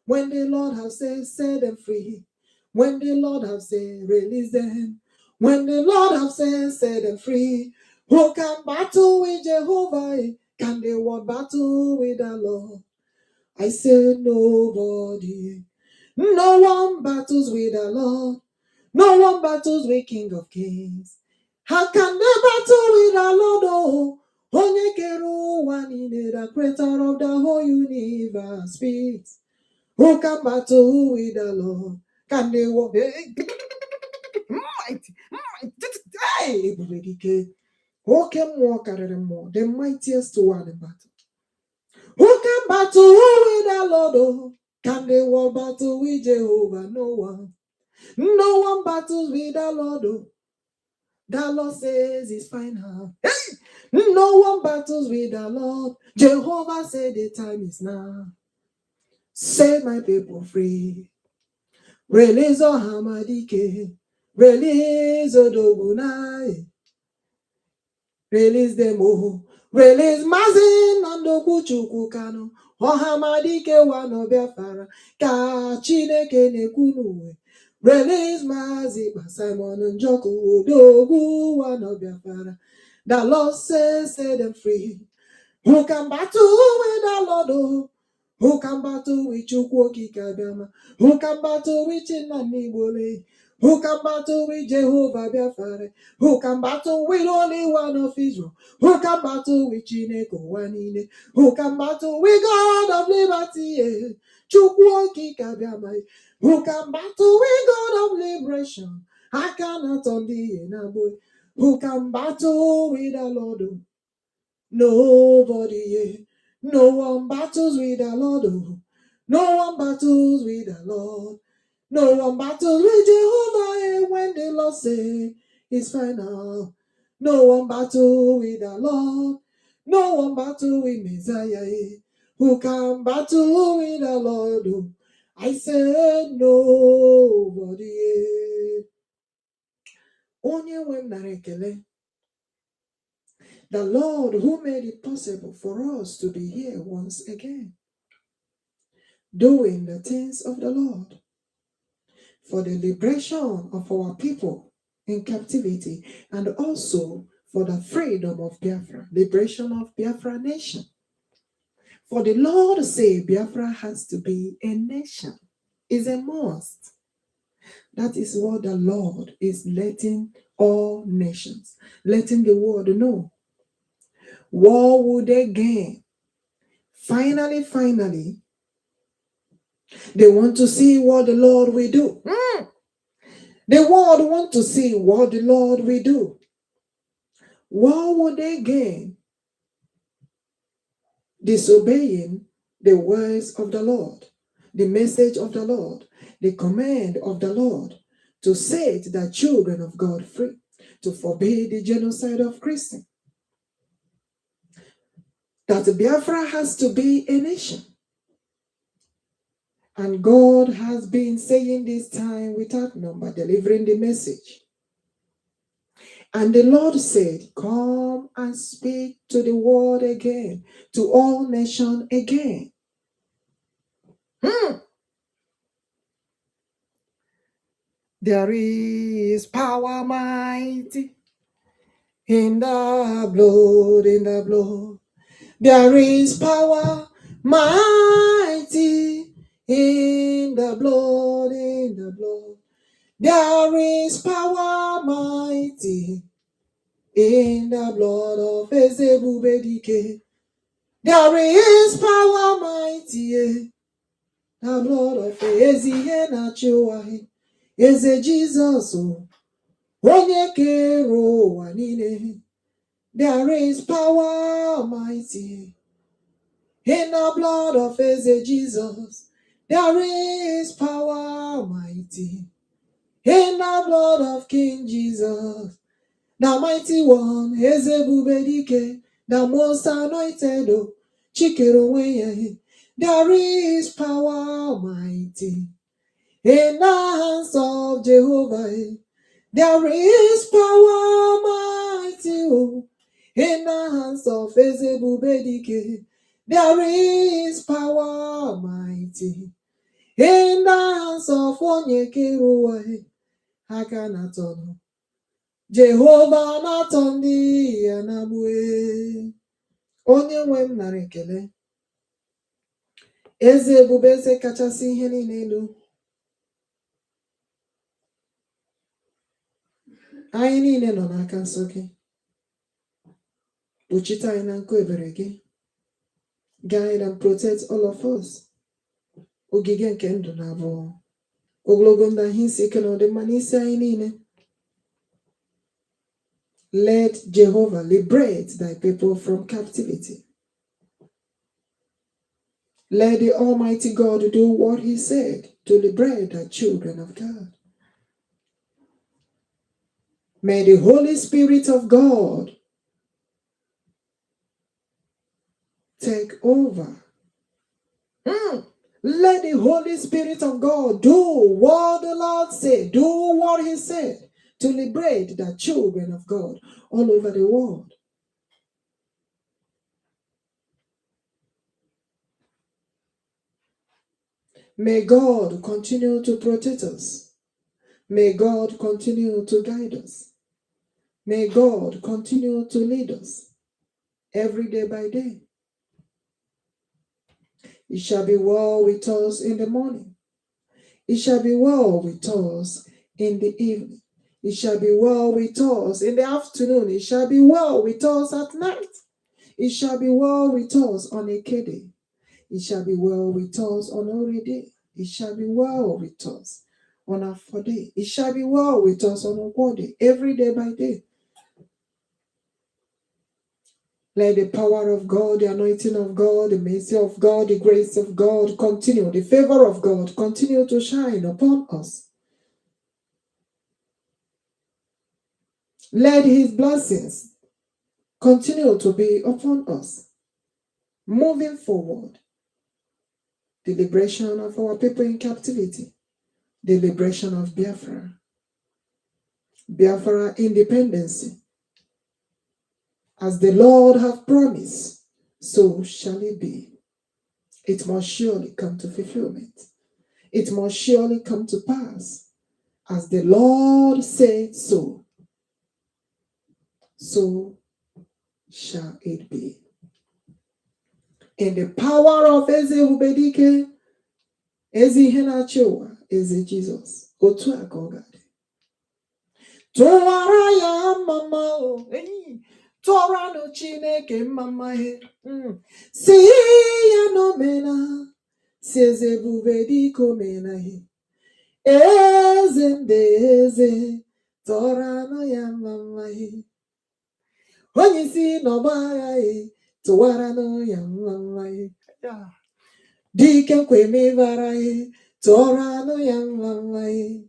When the Lord has said, set them free. When the Lord has said, release them. When the Lord has said, set them free. Who can battle with Jehovah? Can the world battle with the Lord? I said nobody. No one battles with the Lord. No one battles with King of Kings. How can they battle with the Lord? Oh, onye kere ụwa niile, the creator of the whole universe speaks. Who can battle with the Lord? Can they walk? Hey, ebubedike. Oke mmụọ karịrị mmụọ, the mightiest one in battle. Who can battle with the Lord? Oh, can they walk battle with Jehovah? No one. No one battles with the Lord. Oh, the Lord says it's final. Hey! No one battles with the Lord. Jehovah said the time is now. Set my people free. Release OHAMADIKE. Release ODOGWU. Release them all. Release Mazi Nnamdi Kanu. OHAMADIKE wano Biafra. Ka Chineke nekunu. Release Mazi Ekpa, Simon Njoku, ODOGWU wano Biafra. The Lord says, set them free. Who can battle with the Lord? Oh, who can battle with Chukwuokikeabiama? Who can battle with Chinanibole? Who can battle with Jehovah Biafra? Who can battle with only one of Israel? Who can battle with Chineke Wanine? Who can battle with God of liberty? Chukwuokikeabiama. Who can battle with God of liberation? I cannot on the enable. Who can battle with the Lord? Nobody. No one battles with the Lord. No one battles with the Lord. No one battles with Jehovah when the Lord says it's final. No one battles with the Lord. No one battles with Messiah. Who can battle with the Lord? I said nobody. Onye nwe m nara ekele. The Lord who made it possible for us to be here once again, doing the things of the Lord for the liberation of our people in captivity and also for the freedom of Biafra, liberation of Biafra nation. For the Lord say Biafra has to be a nation, is a must. That is what the Lord is letting all nations, letting the world know. War would they gain? Finally, they want to see what the Lord will do. The world want to see what the Lord will do. What would they gain? Disobeying the words of the Lord, the message of the Lord, the command of the Lord to set the children of God free, to forbid the genocide of Christians. That Biafra has to be a nation. And God has been saying this time without number, delivering the message. And the Lord said, come and speak to the world again, to all nations again. There is power mighty in the blood, in the blood. There is power mighty in the blood, in the blood. There is power mighty in the blood of ebubedike. There is power mighty in the blood of Ezihenachiwahi. Eze Jesus, onye kere ụwa niile. There is power mighty in the blood of Jesus. There is power mighty in the blood of King Jesus. The mighty one, ebubedike, the most anointed, Chikerowenye. There is power mighty in the hands of Jehovah. There is power mighty in the hands of ebubedike. There is power mighty in the hands of Onyekeruwa. Hakanatono. Jehovah natondi anabue. Onye nwe m nara ekele. Eze ebube eze kachasị ihe niile elu. Anyị niile nọ n'aka nsọ gị. Kpuchite anyị na nkụ ebere gị. Guide and protect all of us. Ogige nke ndụ na abụọ. Ogologo ndụ anyị isi ike na ọdịmma n'isi anyị niile. Let Jehovah liberate thy people from captivity. Let the Almighty God do what he said to liberate the children of God. May the Holy Spirit of God take over. Let the Holy Spirit of God do what the Lord said, do what he said to liberate the children of God all over the world. May God continue to protect us. May God continue to guide us. May God continue to lead us every day by day. It shall be well with us in the morning. It shall be well with us in the evening. It shall be well with us in the afternoon. It shall be well with us at night. It shall be well with us on a K-day. It shall be well with us on a day. It shall be well with us on a 4-day. It shall be well with us on a 4-day, every day by day. Let the power of God, the anointing of God, the mercy of God, the grace of God continue, the favor of God continue to shine upon us. Let his blessings continue to be upon us. Moving forward, the liberation of our people in captivity, the liberation of Biafra, Biafra independence. As the Lord hath promised, so shall it be. It must surely come to fulfillment. It must surely come to pass. As the Lord said so, so shall it be. In the power of ebubedike, Ezihenachiwa, Eze Jesus, otu akogade. Tụwara ya mama o, tụwara no Chineke mama he. Si ya no mena, si eze ebubedike o mena he. Eze ndeze, tụwara no ya mama he. Onye si n'ọgba ya he, tụwara no ya mama he. Dike kwemebara he, tụwara no ya mama he.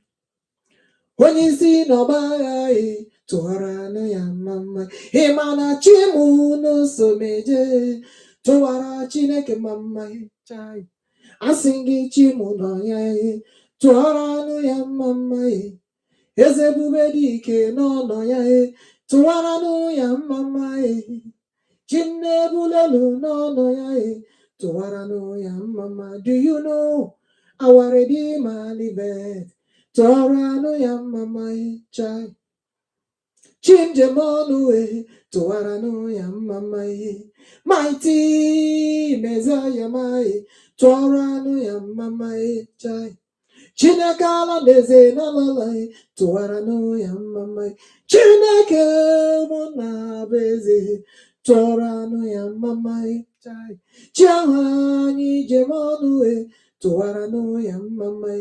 Onye si n'ọgba ya he, tụwara no ya mama. Ịmana chimu n'oso meje, tụwara Chineke mama he. asịghị chimu nọ ya tụọrọ anụ ya mma eze ebubedike n'ọnọ ya tụwara anụ ya mma Chinebulelu n'ọnọ ya tụwara anụ ya mma. Do you know our Redeemer liveth? Tụọrọ anụ ya mma chai Chimjemonu tụwara anụ ya mma mighty Messiah mai tụọrọ anụ ya mma chai Chineke ala na-eze n'ala tụwara anụ ya mma Chineke mụ na bụ eze tụọrọ anụ ya mma chai chi ahụ anyị jem ọnụ tụwara anụ ya mma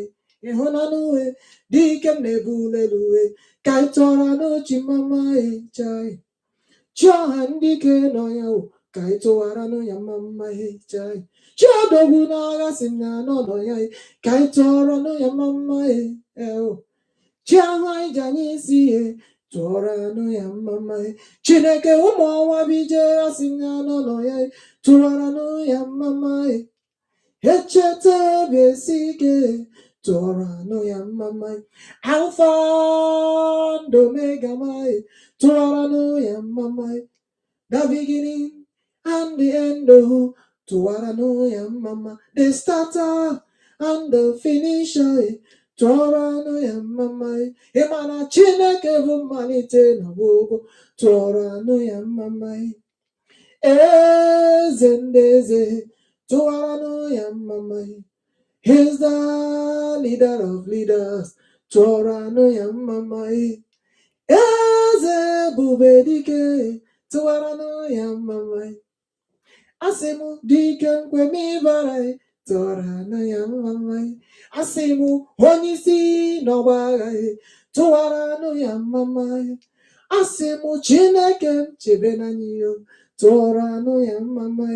ịhụnanụ dike m na-ebulelu ka anyị tụọrọ anụ chi mma chai chi ọha ndị ike nọ ya ka anyị tụwara anụ ya mma chai chi odogwu n'agha si na anọ nọ ya ka anyị tụọrọ anụ ya mma chi ahụ anyị ji anyị isi tụọrọ anụ ya mma Chineke ụmụ ọnwa bije asị na anọ nọ ya tụwara anụ ya mma echeta obi esi ike tụọrọ anụ ya mma Alpha and Omega tụọrọ anụ ya mma the beginning and the end tụwara anụ ya mma the starter and the finisher tụọrọ anụ ya mma ịmana Chineke bụ mmalite na ọgwụgwụ tụọrọ anụ ya mma eze ndị eze tụwara anụ ya mma He's the leader of leaders tụọrọ anụ ya mma eze ebubedike tụwara anụ ya mma asị m dike nkwem ịbara tụọrọ anụ ya mma asị m onye isi n'ọgba agha tụwara anụ ya mma asị m Chineke m chebe n'anya tụọrọ anụ ya mma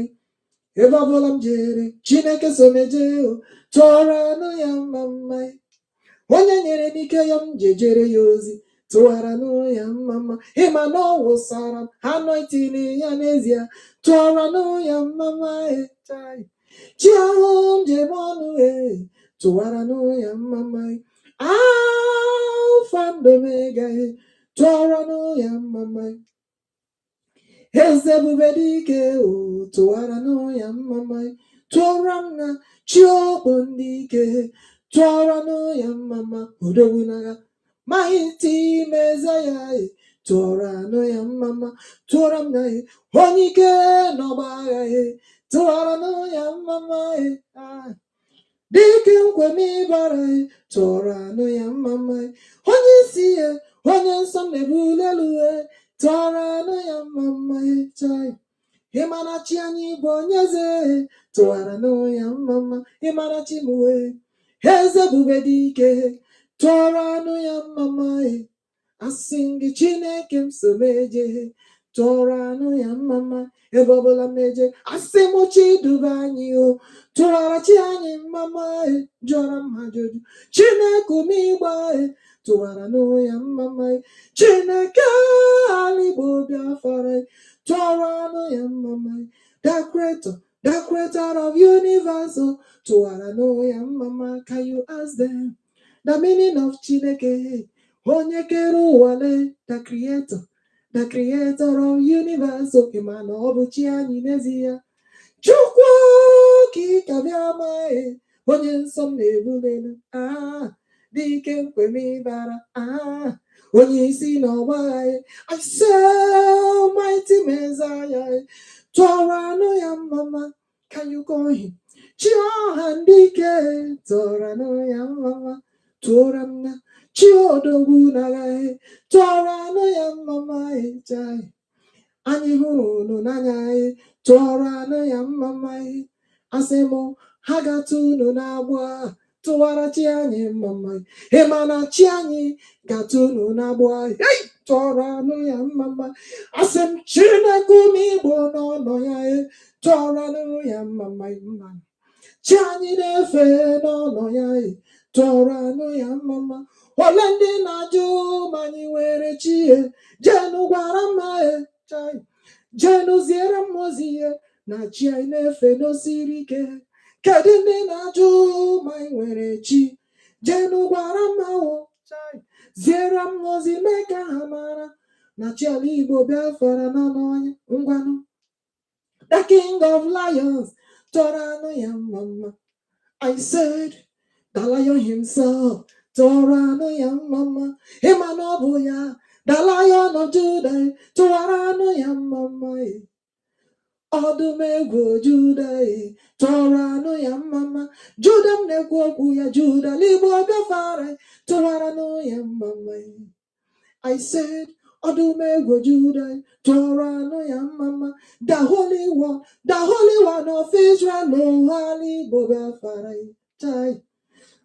ebe ọbụla m jere Chineke so meje tụọrọ anụ ya mma onye nyere n'ike ya m jejere ya ozi tụwara anụ ya mma ịma na ọ wụsara m anointing ya n'ezie tụọrọ anụ ya mma chi ahụ m jem ọnụ tụwara anụ ya mma Alpha and Omega tụọrọ anụ ya mma eze ebubedike tụwara anụ ya mma tụọrọ m na chi ọkpọ ndị ike tụọrọ anụ ya mma odogwu n'agha mighty Messiah tụọrọ anụ ya mma tụọrọ m na onye ike n'ọgba agha tụwara anụ ya mma dike nkwem ịbara tụọrọ anụ ya mma onye isi onye nsọ na-ebulelu tụọrọ anụ ya mma chai ịmara chi anyị bụ onye eze tụwara anụ ya mma ịmara chi m eze ebubedike tụọrọ anụ ya mma asị gị Chineke m so meje tụọrọ anụ ya mma ebe ọbụla m na-eje asị m chi duba anyị tụwara chi anyị mma jụọra m ajụjụ Chineke ume ịgba tụwara anụ ya mma Chineke ala Igbo Biafra tụọrọ anụ ya mma the creator of universe tụwara anụ ya mma can you ask them the meaning of Chineke onye kere ụwale the creator of universe ịma na ọ bụ chi anyị n'ezie Chukwuokikeabiama onye nsọ m na-ebulelu dike nkwem ịbara onye isi n'ọgba agha I say mighty Messiah tụọrọ anụ ya mma can you call him chi ọha ndị ike tụọrọ anụ ya mma tụọrọ m na chi odogwu n'agha tụọrọ anụ ya mma chai anyị hụrụ unu n'anya tụọrọ anụ ya mma asị m ha ga-atụ unu n'agba tụwara chi anyị mma ịma na chi anyị ga-atụ unu n'agba tụọrọ anụ ya mma asị m Chineke ume Igbo n'ọnọ ya tụọrọ anụ ya mma chi anyị na-efe n'ọnọ ya tụọrọ anụ ya mma ole ndị na-ajụ ma anyị nwere chi jenu gwara mma chai jenu ziere m ozi na chi anyị na-efe n'osiri ike Kedini na ju my werechi. Jenu guaramawo. Zieram mozi meka hamara. Na chali Igbo Biafra no no ngwanu. The king of lions. Torano ya mama. I said, the lion himself. Torano ya mama. Himanobuya. The lion of Judah. Torano ya mama. Odumegwu Judah, Torano ya mama, Judah negwu ya Judah, Libo Biafra, Torano ya mama. I said, Odumegwu Judah, Torano ya mama, the Holy One of Israel, no Holy Biafra.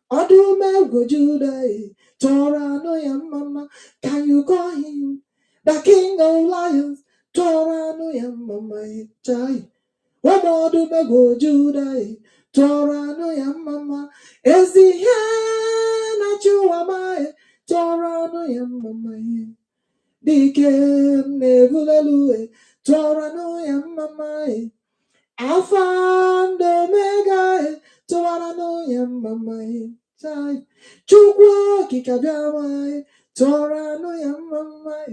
Odumegwu Judah, Torano ya mama, can you call him the King of Lions? Torano ya mama chai. Wamodu mego Judah. Torano ya mama. Ezi na chuama. Torano ya mama. Dike nebulelu. Torano ya mama. Alpha and Omega. Torano ya mama chai. Chukwuokikeabiam. Torano ya mama.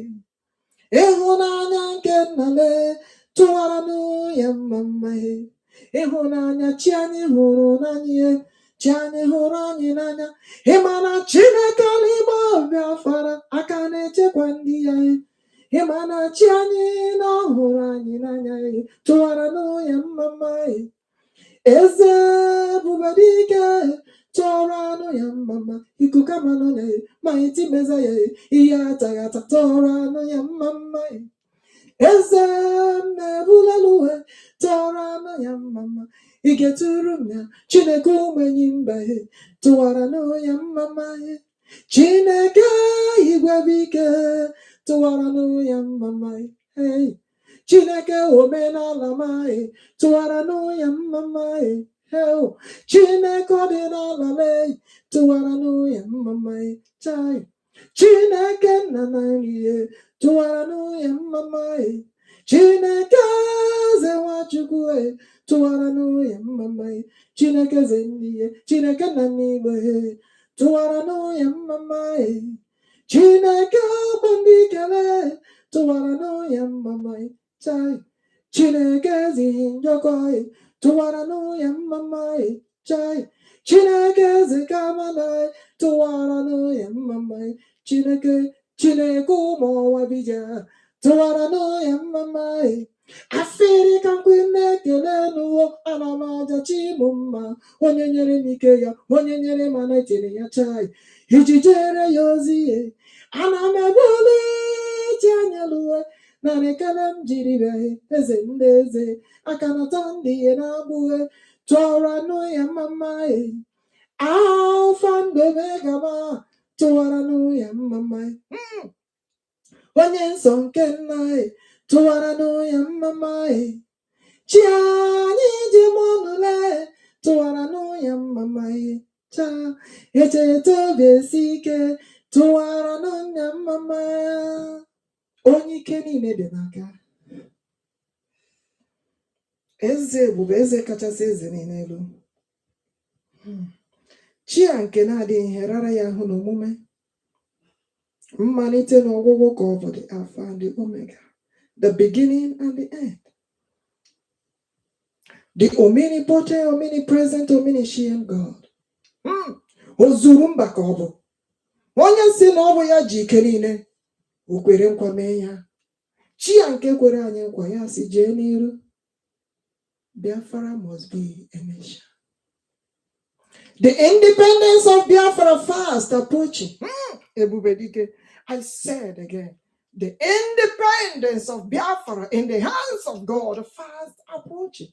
Ehunanya nke nnale tụwaranụ ya mama. Ịhụnanya chi anyị hụrụ n'anya, chi anyị hụrụ anyị n'anya. Ịmana Chineke n'Igbo Biafra aka na-echekwa ndị ya. Ịmana chi anyị na hụrụ anyị n'anya, tụwaranụ ya mama. Eze ebubedike tụwaranụ ya mama. Ikuku amanụ ya, ma iti meza ya, ihe ataghata tụwaranụ ya mama. Eze nebulelu tụwaranụ ya mama. Igeturu m ya Chineke ụmụenyi mba tụwaranụ ya mama. Chineke igwe bike tụwaranụ ya mama. Chineke omenala ma tụwaranụ ya mama. Chineke ọdịnala le tụwaranụ ya mama. Chineke nna na nri tụwaranụ ya mama. Chineke eze Nwachukwu tụwaranụ ya mama. Chineke eze ndị Chineke nna n'Igbo tụwaranụ ya mama. Chineke ọbụndikele tụwaranụ ya mama. Chineke ezi Njoku tụwaranụ ya mama. Chineke eze kamana tụwaranụ ya mama. Chineke ụmụ ọnwa bija tụwaranụ ya mama. Afrịka nkwine ekele n'ụwa ana m aja chimụ mma. Onye nyere m ike ya, onye nyere m ana etere ya chai iji jere ya ozi. Ana m ebuli chi anya luwe na ekele m jiri bịa eze ndị eze aka nata ndị ihe na-agbụghe tụwaranụ ya mama. Alfa and Omega ma tụwaranụ ya mama. Onye nsọ nke nna tụwaranụ ya mama. Chi anyị ji mọnụle tụwaranụ ya mama. Cha echeta obi esi ike tụwaranụ ya mama. Onye ike niile dị n'aka. Eze ebube, eze kachasị eze niile elu. Chi a nke na-adịghị ihe rara ya ahụ n'omume. Mmalite na ọgwụgwụ ka ọ bụ the Alpha and the Omega, the beginning and the end. The omnipotent, omnipresent, omniscient God. Ozuru mba ka ọ bụ. Onye si na ọ bụ ya ji ike niile, o kwere nkwa mee ya. Chi a nke kwere anyị nkwa ya si jee n'iru. Biafra must be a nation. The independence of Biafra fast approaching. Ebubedike. I said again, the independence of Biafra in the hands of God fast approaching.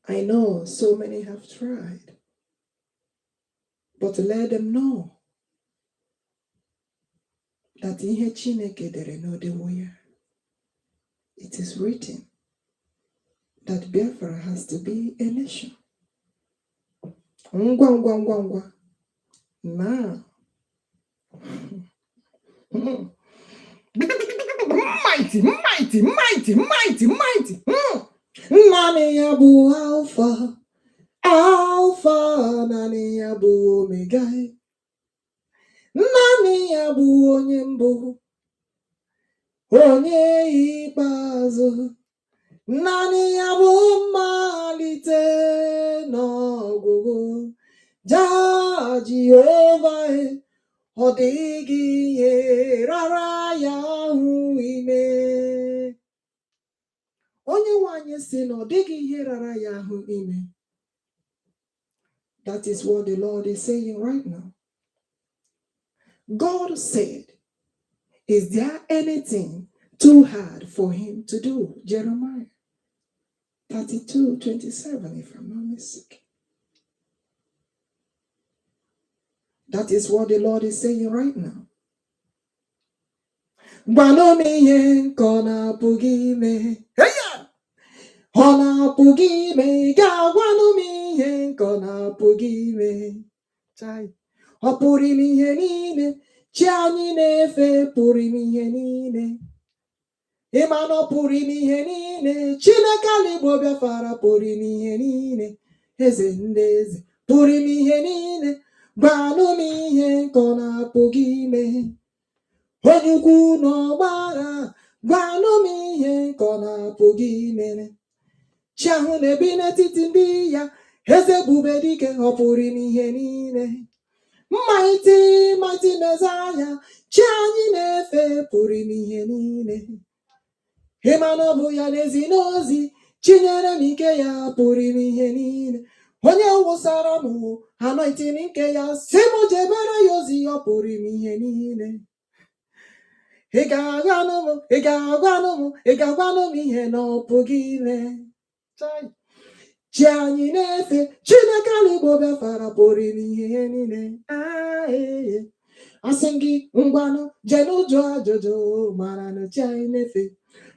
I know so many have tried, but let them know that ihe Chineke dere n'odogwu ya. It is written that Biafra has to be a nation. Ngwa. Now. mighty, mighty, mighty, mighty, mighty. Nani yabu Alpha, Alpha, nani yabu Omega. Nani yabu onye mbụ, onye ikpeazụ. Nani yabu mmalite n'ọgwụgwụ. Jehova ọ dịghị ihe rara ya ahụ ime. Onye nwanyị sị na ọ dịghị ihe rara ya ahụ ime. That is what the Lord is saying right now. God said, is there anything too hard for him to do? Jeremiah 32:27, if I'm not mistaken. That is what the Lord is saying right now. Gbanomihe kona pugime. Hona pugime. Gagwanomihe kona pugime. Chai. Opurimihe nine. Chiani nefe purimihe nine. Imano purimihe nine. Chinekali Biafra purimihe nine. Ezendeze purimihe nine. Gbanomihe kona pugime. Onye ukwu n'ọgbagha, gbanomihe kona pugime. Chi ahụ na-ebi n'etiti ndị ya, eze ebubedike ọ pụrụ ime ihe niile. Mighty, mighty Messiah, chi anyị na-efe pụrụ ime ihe niile. Ịma na ọ bụ ya n'ezi n'ozi, chinyere m ike ya pụrụ ime ihe niile. Onye wụsara m anointing nke ya, si m jebere ya ozi, ọ pụrụ ime ihe niile. Ị ga-agwanụ m ihe na ọ pụghị ime. Chi anyị na-efe, Chineke Igbo Biafra pụrụ ime ihe niile. Asị gị ngwanụ jee n'ụjọ ajụjụ mara na chi anyị na-efe.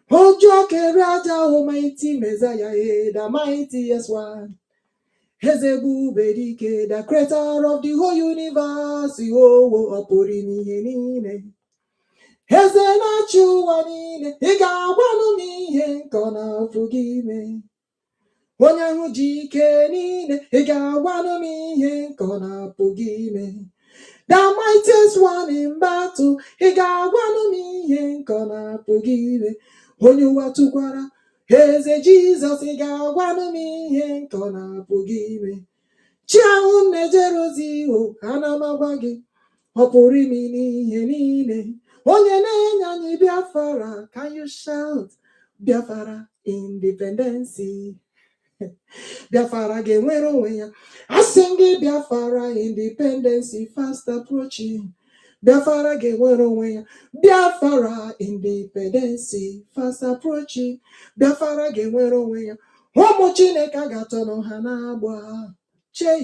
Chukwuokikeabiam, mighty Messiah, the mightiest one. Eze ebubedike, the creator of the whole universe. Ọ pụrụ ime ihe niile. Eze na-achị ụwa niile, ị ga-agwanụ m ihe nke ọ na-apụghị ime. Onye ahụ ji ike niile, ị ga-agwanụ m ihe nke ọ na-apụghị ime. The mightiest one in battle, ị ga-agwanụ m ihe nke ọ na-apụghị ime. Onye ụwa tụkwara, eze Jizọs, ị ga-agwanụ m ihe nke ọ na-apụghị ime. Chi ahụ na-ejere ozi, ana m agwa gị, ọ pụrụ ime ihe niile. Onye na-enye anyị Biafra, can you shout Biafra independence? Biafra ga-enwere onwe ya. Asị gị Biafra independence fast approaching. Biafra ga-enwere onwe ya. Biafra independence fast approaching. Biafra ga-enwere onwe ya. Ụmụ Chineke ga-atọnụ ha n'agba. Chei,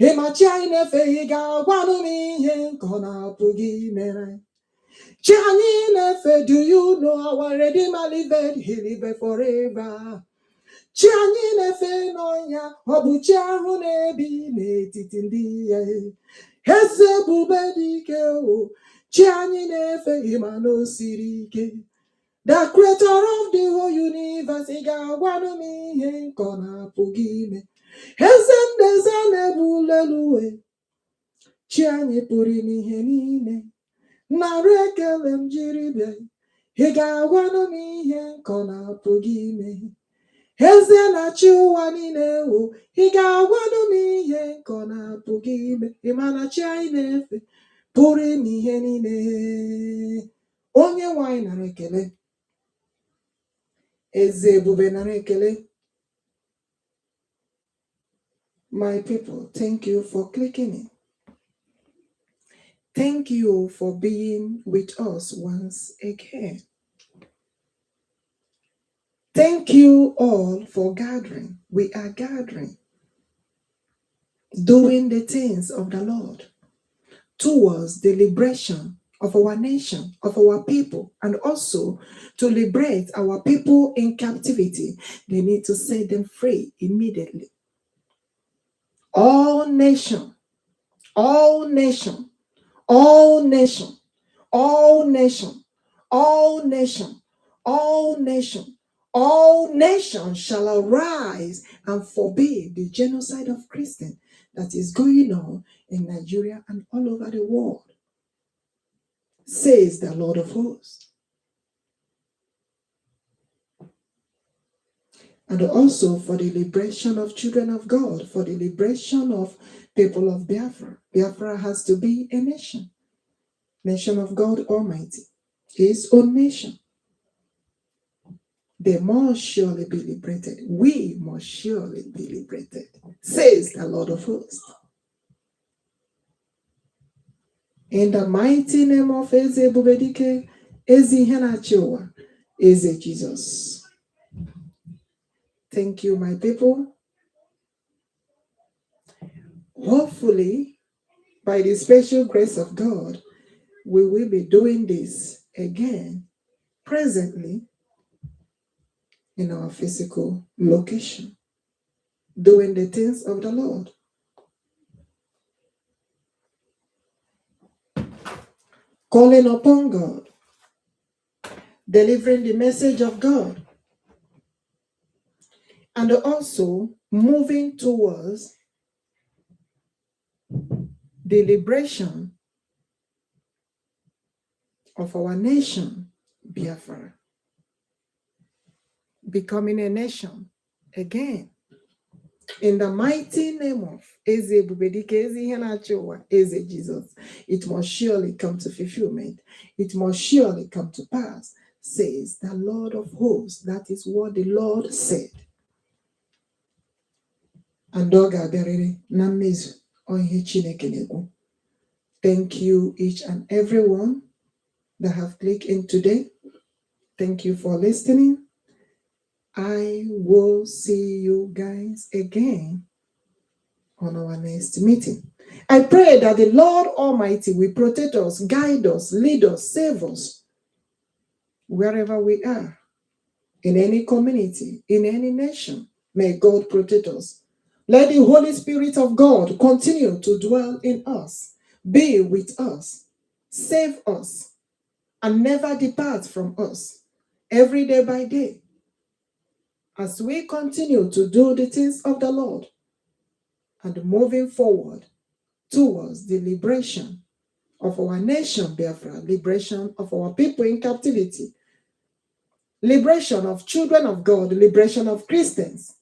ịmachi anyị na-efe, ị ga-agwanụ m ihe nke ọ na-apụghị imere. Chi anyị na-efe, do you know our Redeemer liveth, he liveth forever. Chi anyị na-efe n'ọnya, ọ bụ chi ahụ na-ebi n'etiti ndị ya. Eze ebubedike, chi anyị na-efe, ịma na o siri ike. The creator of the whole universe, ị ga-agwanụ m ihe nke ọ na-apụghị ime. Eze ndeze na-ebulelu, chi anyị pụrụ ime ihe niile. Narị ekele m jiri bịa, ị ga-agwanụ m ihe nke ọ na-apụghị ime. Eze na-achị ụwa niile, ị ga-agwanụ m ihe nke ọ na-apụghị ime. Ị ma na chi anyị na-efe pụrụ ime ihe niile. Onye nwanyị nara ekele, eze ebube nara ekele. My people, thank you for clicking in. Thank you for being with us once again. Thank you all for gathering. We are gathering, doing the things of the Lord towards the liberation of our nation, of our people, and also to liberate our people in captivity. They need to set them free immediately. All nation, all nation, all nation, all nation, all nations shall arise and forbid the genocide of Christians that is going on in Nigeria and all over the world, says the Lord of hosts. And also for the liberation of children of God, for the liberation of people of Biafra. Biafra has to be a nation of God Almighty, His own nation. They must surely be liberated. We must surely be liberated, says the Lord of hosts. In the mighty name of Eze ebubedike, Eze Henachiwa, Eze Jesus. Thank you, my people. Hopefully, by the special grace of God, we will be doing this again presently in our physical location, doing the things of the Lord. Calling upon God, delivering the message of God, and also moving towards the liberation of our nation, Biafra, becoming a nation again. In the mighty name of Eze ebubedike, Eze Henachiwa, Eze Jesus, it must surely come to fulfillment. It must surely come to pass, says the Lord of hosts. That is what the Lord said. And thank you, each and everyone that have clicked in today. Thank you for listening. I will see you guys again on our next meeting. I pray that the Lord Almighty will protect us, guide us, lead us, save us, wherever we are, in any community, in any nation. May God protect us. Let the Holy Spirit of God continue to dwell in us, be with us, save us, and never depart from us, every day by day, as we continue to do the things of the Lord and moving forward towards the liberation of our nation, Biafra, liberation of our people in captivity, liberation of children of God, liberation of Christians,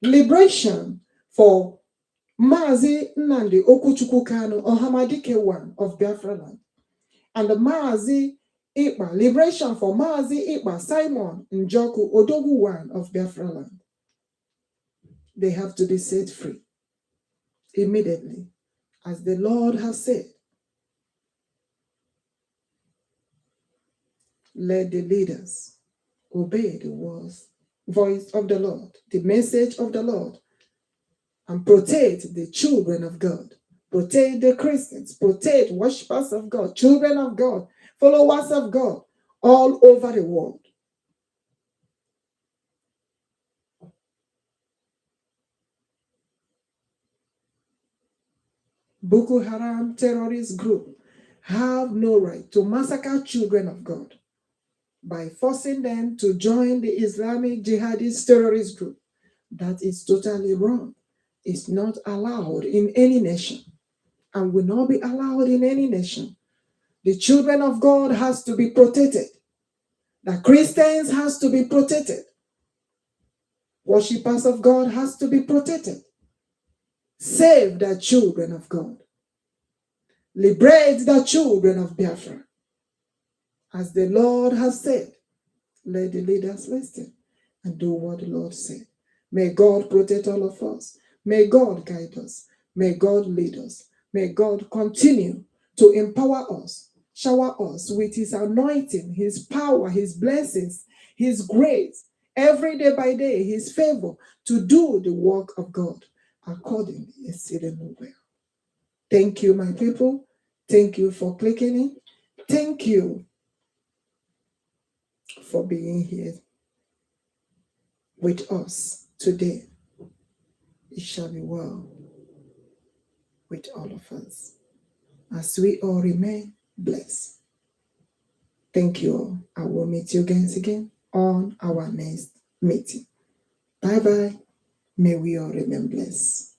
liberation for Mazi Nnamdi Kanu, OHAMADIKE one of BiafraLand, and Mazi Ekpa, liberation for Mazi Ekpa, Simon Njoku, ODOGWU one of BiafraLand. They have to be set free immediately, as the Lord has said. Let the leaders obey the voice of the Lord, the message of the Lord, and protect the children of God, protect the Christians, protect worshippers of God, children of God, followers of God, all over the world. Bokoharam terrorist group have no right to massacre children of God by forcing them to join the Islamic jihadist terrorist group. That is totally wrong. It's not allowed in any nation and will not be allowed in any nation. The children of God has to be protected. The Christians has to be protected. Worshippers of God has to be protected. Save the children of God. Liberate the children of Biafra. As the Lord has said, let the leaders listen and do what the Lord said. May God protect all of us. May God guide us. May God lead us. May God continue to empower us, shower us with His anointing, His power, His blessings, His grace, every day by day, His favor to do the work of God accordingly, exceedingly well. Thank you, my people. Thank you for clicking in. Thank you for being here with us today. It shall be well with all of us as we all remain blessed. Thank you all. I will meet you guys again on our next meeting. Bye bye. May we all remain blessed.